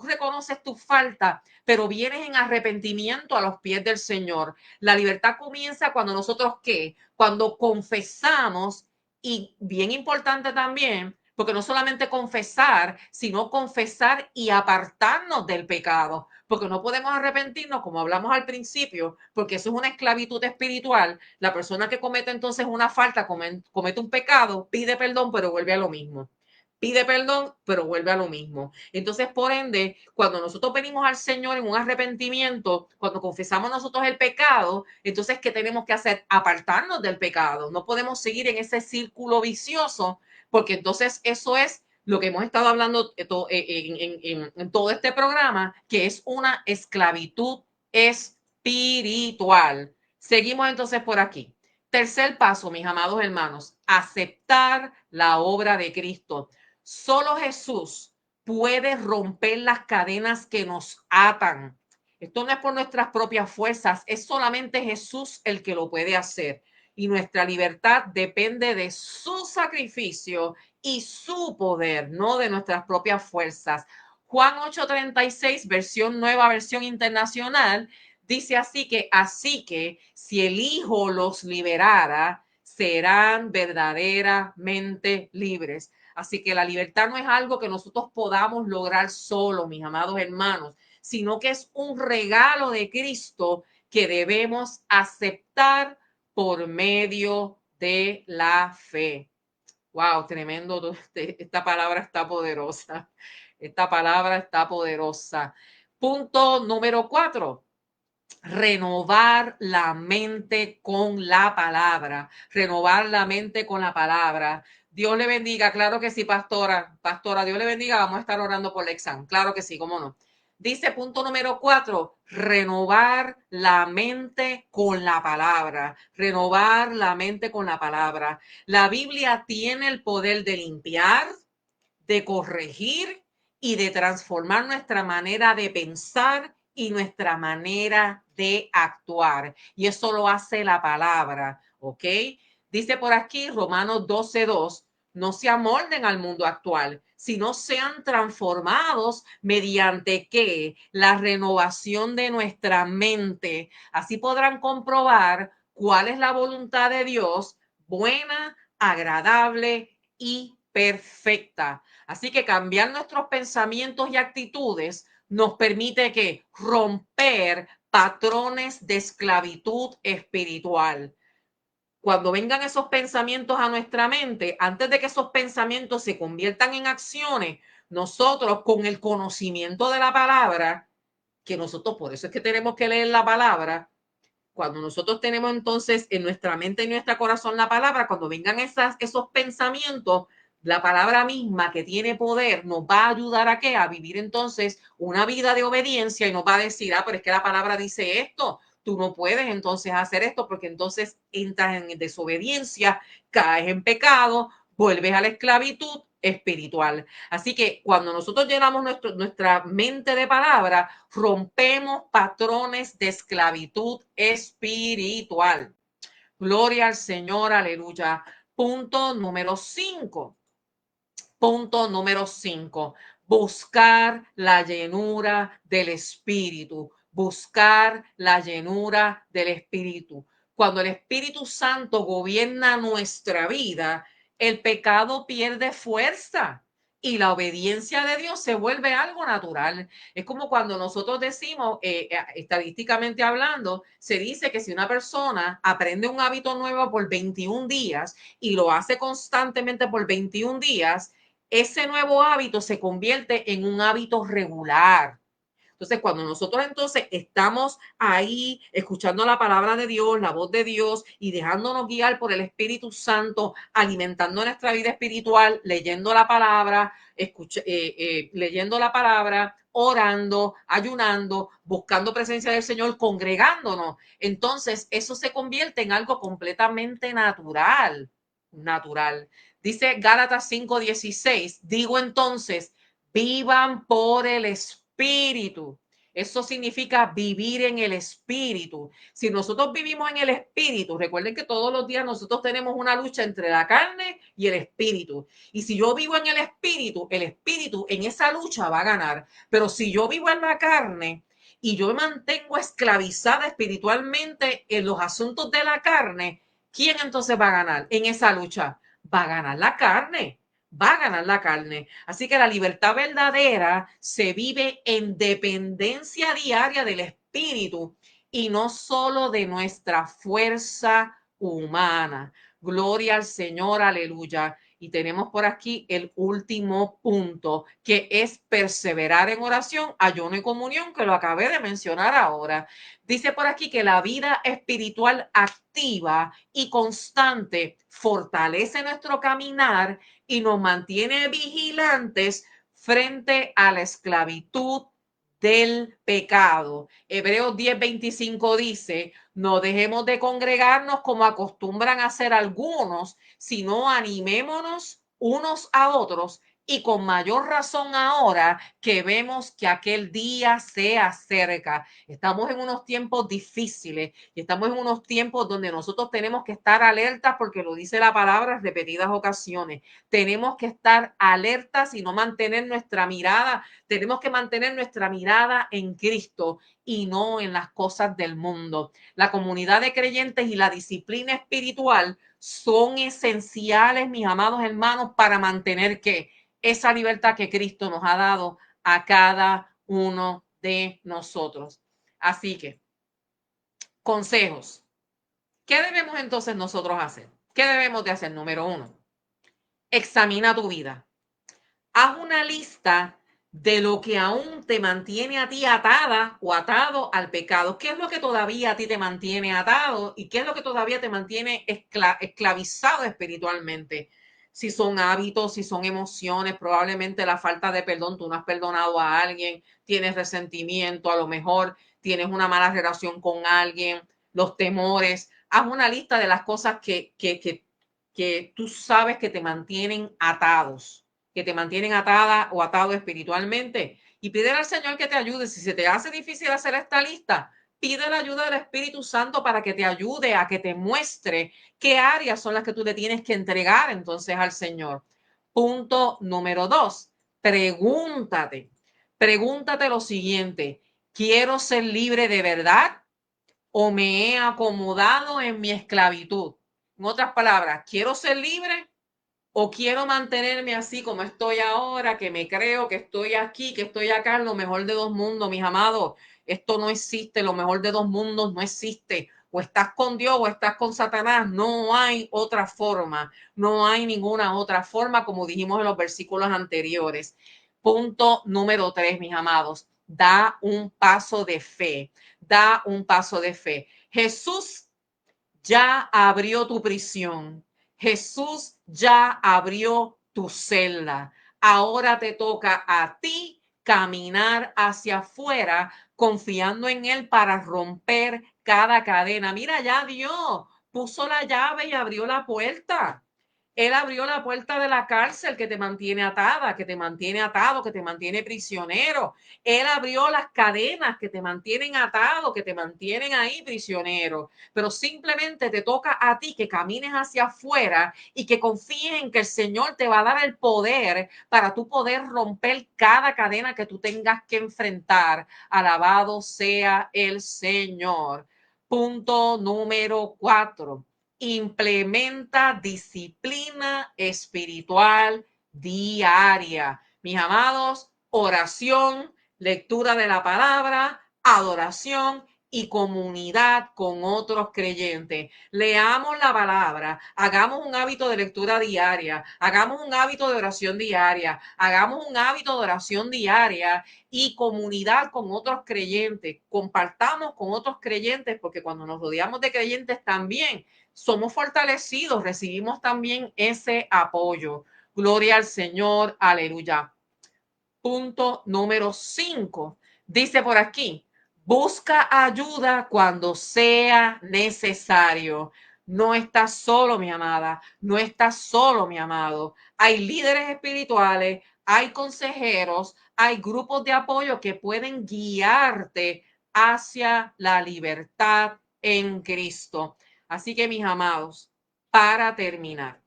reconoces tu falta, pero vienes en arrepentimiento a los pies del Señor. La libertad comienza cuando nosotros, ¿qué? Cuando confesamos, y bien importante también, porque no solamente confesar, sino confesar y apartarnos del pecado, porque no podemos arrepentirnos, como hablamos al principio, porque eso es una esclavitud espiritual. La persona que comete entonces una falta, comete un pecado, pide perdón, pero vuelve a lo mismo. Pide perdón, pero vuelve a lo mismo. Entonces, por ende, cuando nosotros venimos al Señor en un arrepentimiento, cuando confesamos nosotros el pecado, entonces, ¿qué tenemos que hacer? Apartarnos del pecado. No podemos seguir en ese círculo vicioso, porque entonces eso es lo que hemos estado hablando en todo este programa, que es una esclavitud espiritual. Seguimos entonces por aquí. Tercer paso, mis amados hermanos, aceptar la obra de Cristo. Solo Jesús puede romper las cadenas que nos atan. Esto no es por nuestras propias fuerzas, es solamente Jesús el que lo puede hacer. Y nuestra libertad depende de su sacrificio y su poder, no de nuestras propias fuerzas. Juan 8:36, nueva versión internacional, dice así que si el Hijo los liberara, serán verdaderamente libres. Así que la libertad no es algo que nosotros podamos lograr solo, mis amados hermanos, sino que es un regalo de Cristo que debemos aceptar por medio de la fe. Wow, tremendo. Esta palabra está poderosa. Esta palabra está poderosa. Punto número 4. Renovar la mente con la palabra. Renovar la mente con la palabra. Dios le bendiga. Claro que sí, pastora. Pastora, Dios le bendiga. Vamos a estar orando por Lexan. Claro que sí, cómo no. Dice punto número 4, renovar la mente con la palabra. Renovar la mente con la palabra. La Biblia tiene el poder de limpiar, de corregir y de transformar nuestra manera de pensar y nuestra manera de actuar. Y eso lo hace la palabra, ¿ok? Dice por aquí Romanos 12:2, no se amolden al mundo actual, sino sean transformados mediante ¿qué? La renovación de nuestra mente. Así podrán comprobar cuál es la voluntad de Dios, buena, agradable y perfecta. Así que cambiar nuestros pensamientos y actitudes nos permite que romper patrones de esclavitud espiritual. Cuando vengan esos pensamientos a nuestra mente, antes de que esos pensamientos se conviertan en acciones, nosotros con el conocimiento de la palabra, que nosotros por eso es que tenemos que leer la palabra, cuando nosotros tenemos entonces en nuestra mente y nuestro corazón la palabra, cuando vengan esos pensamientos, la palabra misma que tiene poder nos va a ayudar a qué? A vivir entonces una vida de obediencia y nos va a decir, pero es que la palabra dice esto, tú no puedes entonces hacer esto porque entonces entras en desobediencia, caes en pecado, vuelves a la esclavitud espiritual. Así que cuando nosotros llenamos nuestra mente de palabra, rompemos patrones de esclavitud espiritual. Gloria al Señor, aleluya. Punto número 5. Punto número 5. Buscar la llenura del Espíritu. Buscar la llenura del Espíritu. Cuando el Espíritu Santo gobierna nuestra vida, el pecado pierde fuerza y la obediencia de Dios se vuelve algo natural. Es como cuando nosotros decimos, estadísticamente hablando, se dice que si una persona aprende un hábito nuevo por 21 días y lo hace constantemente por 21 días, ese nuevo hábito se convierte en un hábito regular. Entonces, cuando nosotros entonces estamos ahí escuchando la palabra de Dios, la voz de Dios y dejándonos guiar por el Espíritu Santo, alimentando nuestra vida espiritual, leyendo la palabra, leyendo la palabra, orando, ayunando, buscando presencia del Señor, congregándonos, entonces eso se convierte en algo completamente natural. Dice Gálatas 5:16, digo entonces, vivan por el Espíritu. Eso significa vivir en el Espíritu. Si nosotros vivimos en el Espíritu, recuerden que todos los días nosotros tenemos una lucha entre la carne y el Espíritu. Y si yo vivo en el Espíritu en esa lucha va a ganar. Pero si yo vivo en la carne y yo me mantengo esclavizada espiritualmente en los asuntos de la carne, ¿quién entonces va a ganar en esa lucha? Va a ganar la carne. Va a ganar la carne. Así que la libertad verdadera se vive en dependencia diaria del Espíritu y no solo de nuestra fuerza humana. Gloria al Señor, aleluya. Y tenemos por aquí el último punto, que es perseverar en oración, ayuno y comunión, que lo acabé de mencionar ahora. Dice por aquí que la vida espiritual activa y constante fortalece nuestro caminar y nos mantiene vigilantes frente a la esclavitud del pecado. Hebreos 10:25 dice, no dejemos de congregarnos como acostumbran a hacer algunos, sino animémonos unos a otros y con mayor razón ahora que vemos que aquel día se acerca. Estamos en unos tiempos difíciles y estamos en unos tiempos donde nosotros tenemos que estar alertas porque lo dice la palabra en repetidas ocasiones. Tenemos que estar alertas y no mantener nuestra mirada. Tenemos que mantener nuestra mirada en Cristo y no en las cosas del mundo. La comunidad de creyentes y la disciplina espiritual son esenciales, mis amados hermanos, para mantener que esa libertad que Cristo nos ha dado a cada uno de nosotros. Así que, consejos. ¿Qué debemos entonces nosotros hacer? ¿Qué debemos de hacer? Número 1, examina tu vida. Haz una lista de lo que aún te mantiene a ti atada o atado al pecado. ¿Qué es lo que todavía a ti te mantiene atado y qué es lo que todavía te mantiene esclavizado espiritualmente? Si son hábitos, si son emociones, probablemente la falta de perdón, tú no has perdonado a alguien, tienes resentimiento, a lo mejor tienes una mala relación con alguien, los temores. Haz una lista de las cosas que tú sabes que te mantienen atados, que te mantienen atada o atado espiritualmente, y pide al Señor que te ayude. Si se te hace difícil hacer esta lista, pide la ayuda del Espíritu Santo para que te ayude a que te muestre qué áreas son las que tú le tienes que entregar entonces al Señor. Punto número 2, pregúntate lo siguiente: ¿quiero ser libre de verdad o me he acomodado en mi esclavitud? En otras palabras, ¿quiero ser libre o quiero mantenerme así como estoy ahora, que me creo que estoy aquí, que estoy acá en lo mejor de dos mundos? Mis amados, esto no existe, lo mejor de dos mundos no existe. O estás con Dios o estás con Satanás. No hay otra forma, no hay ninguna otra forma, como dijimos en los versículos anteriores. Punto número 3, mis amados, da un paso de fe, da un paso de fe. Jesús ya abrió tu prisión. Jesús ya abrió tu celda. Ahora te toca a ti caminar hacia afuera confiando en Él para romper cada cadena. Mira, ya Dios puso la llave y abrió la puerta. Él abrió la puerta de la cárcel que te mantiene atada, que te mantiene atado, que te mantiene prisionero. Él abrió las cadenas que te mantienen atado, que te mantienen ahí prisionero. Pero simplemente te toca a ti que camines hacia afuera y que confíes en que el Señor te va a dar el poder para tú poder romper cada cadena que tú tengas que enfrentar. Alabado sea el Señor. Punto número 4. Implementa disciplina espiritual diaria. Mis amados, oración, lectura de la palabra, adoración y comunidad con otros creyentes. Leamos la palabra, hagamos un hábito de lectura diaria, hagamos un hábito de oración diaria, hagamos un hábito de oración diaria y comunidad con otros creyentes. Compartamos con otros creyentes, porque cuando nos rodeamos de creyentes también somos fortalecidos, recibimos también ese apoyo. Gloria al Señor, aleluya. Punto número 5. Dice por aquí, busca ayuda cuando sea necesario. No estás solo, mi amada, no estás solo, mi amado. Hay líderes espirituales, hay consejeros, hay grupos de apoyo que pueden guiarte hacia la libertad en Cristo. Así que, mis amados, para terminar,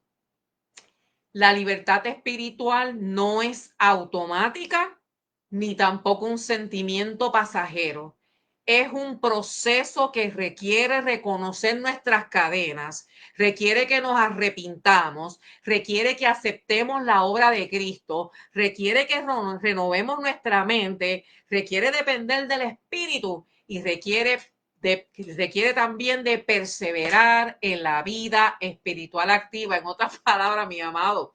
la libertad espiritual no es automática ni tampoco un sentimiento pasajero. Es un proceso que requiere reconocer nuestras cadenas, requiere que nos arrepintamos, requiere que aceptemos la obra de Cristo, requiere que renovemos nuestra mente, requiere depender del Espíritu y requiere también de perseverar en la vida espiritual activa. En otras palabras, mi amado,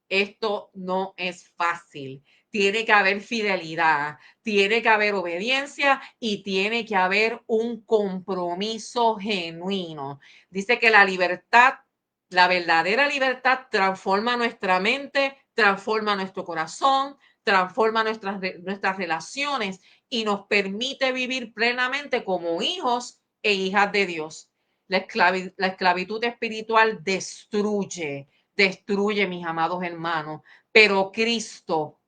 esto no es fácil. Tiene que haber fidelidad, tiene que haber obediencia y tiene que haber un compromiso genuino. Dice que la libertad, la verdadera libertad transforma nuestra mente, transforma nuestro corazón, transforma nuestras relaciones y nos permite vivir plenamente como hijos e hijas de Dios. La esclavitud espiritual destruye, mis amados hermanos, pero Cristo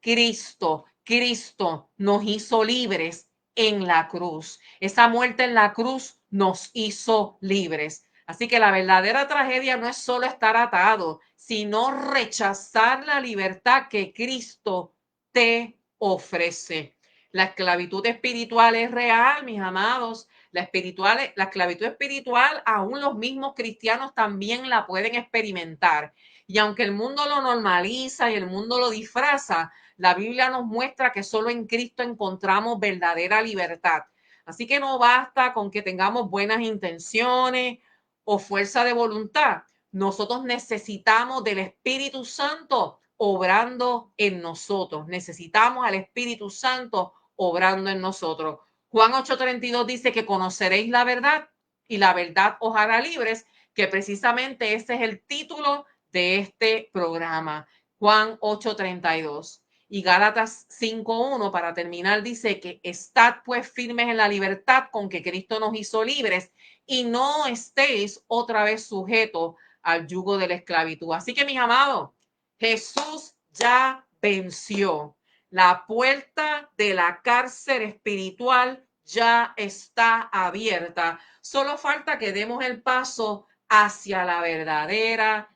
nos hizo libres en la cruz. Esa muerte en la cruz nos hizo libres. Así que la verdadera tragedia no es solo estar atado, sino rechazar la libertad que Cristo te ofrece. La esclavitud espiritual es real, mis amados. La esclavitud espiritual, aún los mismos cristianos también la pueden experimentar. Y aunque el mundo lo normaliza y el mundo lo disfraza, la Biblia nos muestra que solo en Cristo encontramos verdadera libertad. Así que no basta con que tengamos buenas intenciones o fuerza de voluntad. Nosotros necesitamos del Espíritu Santo obrando en nosotros. Necesitamos al Espíritu Santo obrando en nosotros. Juan 8:32 dice que conoceréis la verdad y la verdad os hará libres, que precisamente ese es el título de este programa. Juan 8:32. Y Gálatas 5:1 para terminar dice que estad pues firmes en la libertad con que Cristo nos hizo libres y no estéis otra vez sujetos al yugo de la esclavitud. Así que mis amados, Jesús ya venció. La puerta de la cárcel espiritual ya está abierta. Solo falta que demos el paso hacia la verdadera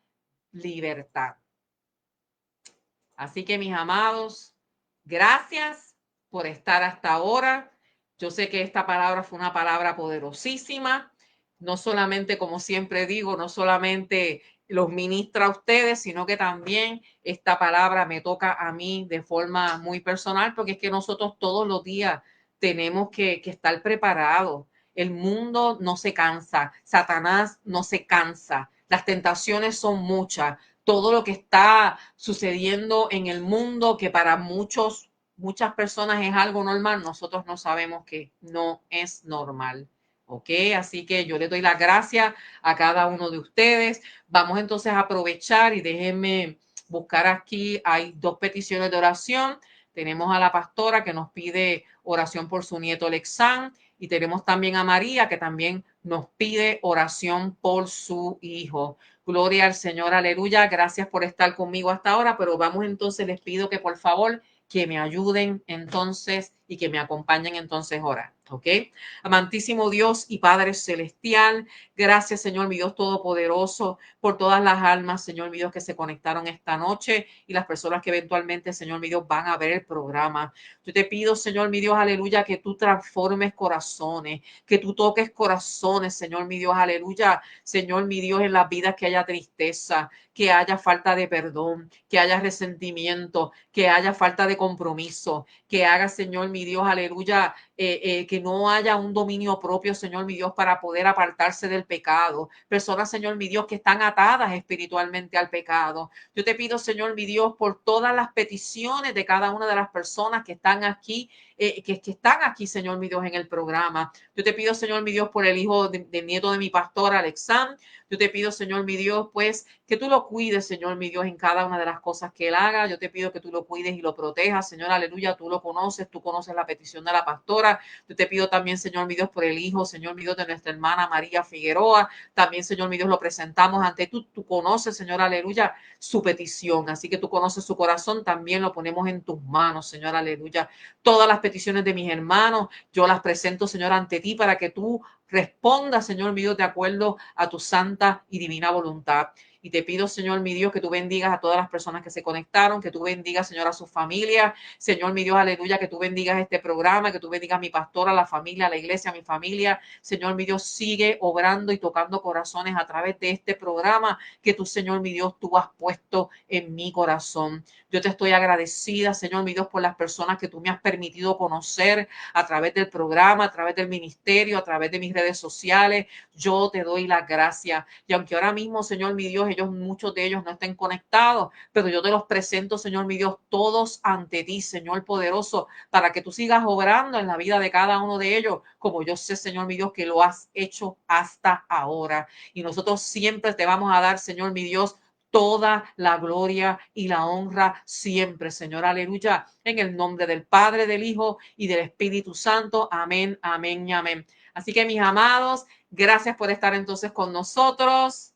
libertad. Así que mis amados, gracias por estar hasta ahora. Yo sé que esta palabra fue una palabra poderosísima. No solamente, como siempre digo, no solamente los ministra a ustedes, sino que también esta palabra me toca a mí de forma muy personal, porque es que nosotros todos los días tenemos que estar preparados. El mundo no se cansa, Satanás no se cansa, las tentaciones son muchas, todo lo que está sucediendo en el mundo, que para muchas personas es algo normal, nosotros no sabemos que no es normal. ¿Ok? Así que yo le doy las gracias a cada uno de ustedes. Vamos entonces a aprovechar y déjenme buscar aquí, hay 2 peticiones de oración. Tenemos a la pastora que nos pide oración por su nieto Alexán y tenemos también a María que también nos pide oración por su hijo. Gloria al Señor, aleluya. Gracias por estar conmigo hasta ahora, pero vamos entonces, les pido que por favor que me ayuden entonces y que me acompañen entonces a orar, ¿ok? Amantísimo Dios y Padre Celestial, gracias Señor, mi Dios Todopoderoso, por todas las almas, Señor, mi Dios, que se conectaron esta noche y las personas que eventualmente, Señor, mi Dios, van a ver el programa. Yo te pido, Señor, mi Dios, aleluya, que tú transformes corazones, que tú toques corazones, Señor, mi Dios, aleluya, Señor, mi Dios, en las vidas que haya tristeza, que haya falta de perdón, que haya resentimiento, que haya falta de compromiso, que haga, Señor, mi Dios, aleluya, que no haya un dominio propio, Señor mi Dios, para poder apartarse del pecado. Personas, Señor mi Dios, que están atadas espiritualmente al pecado. Yo te pido, Señor mi Dios, por todas las peticiones de cada una de las personas que están aquí, que están aquí, Señor mi Dios, en el programa. Yo te pido, Señor mi Dios, por el hijo del nieto de mi pastor, Alexam. Yo te pido, Señor mi Dios, pues que tú lo cuides, Señor mi Dios, en cada una de las cosas que él haga. Yo te pido que tú lo cuides y lo protejas, Señor, aleluya. Tú lo conoces, tú conoces la petición de la pastora. Yo te pido también, Señor mi Dios, por el hijo, Señor mi Dios, de nuestra hermana María Figueroa. También, Señor mi Dios, lo presentamos ante tú. Tú conoces, Señor, aleluya, su petición. Así que tú conoces su corazón, también lo ponemos en tus manos, Señor, aleluya. Todas las peticiones de mis hermanos, yo las presento, Señor, ante ti para que tú responda, Señor mi Dios, de acuerdo a tu santa y divina voluntad. Y te pido, Señor mi Dios, que tú bendigas a todas las personas que se conectaron, que tú bendigas, Señor, a sus familias. Señor mi Dios, aleluya, que tú bendigas este programa, que tú bendigas a mi pastora, a la familia, a la iglesia, a mi familia. Señor mi Dios, sigue obrando y tocando corazones a través de este programa que tú, Señor mi Dios, tú has puesto en mi corazón. Yo te estoy agradecida, Señor mi Dios, por las personas que tú me has permitido conocer a través del programa, a través del ministerio, a través de mis redes sociales. Yo te doy las gracias. Y aunque ahora mismo, Señor mi Dios, muchos de ellos no estén conectados, pero yo te los presento, Señor mi Dios, todos ante ti, Señor poderoso, para que tú sigas obrando en la vida de cada uno de ellos, como yo sé, Señor mi Dios, que lo has hecho hasta ahora. Y nosotros siempre te vamos a dar, Señor mi Dios, toda la gloria y la honra siempre, Señor, aleluya, en el nombre del Padre, del Hijo y del Espíritu Santo. Amén, amén y amén. Así que, mis amados, gracias por estar entonces con nosotros.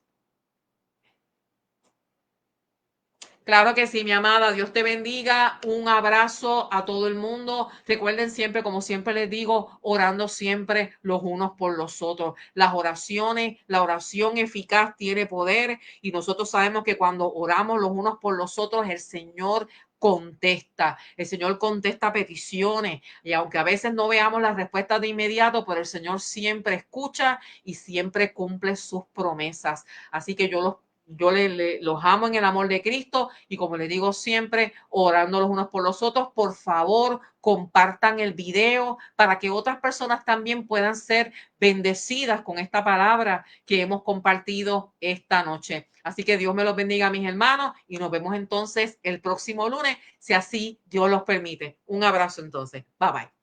Claro que sí, mi amada. Dios te bendiga. Un abrazo a todo el mundo. Recuerden siempre, como siempre les digo, orando siempre los unos por los otros. Las oraciones, la oración eficaz tiene poder y nosotros sabemos que cuando oramos los unos por los otros, el Señor contesta. El Señor contesta peticiones y aunque a veces no veamos las respuestas de inmediato, pero el Señor siempre escucha y siempre cumple sus promesas. Así que los amo en el amor de Cristo y como les digo siempre, orando los unos por los otros, por favor, compartan el video para que otras personas también puedan ser bendecidas con esta palabra que hemos compartido esta noche. Así que Dios me los bendiga, mis hermanos, y nos vemos entonces el próximo lunes, si así Dios los permite. Un abrazo entonces. Bye bye.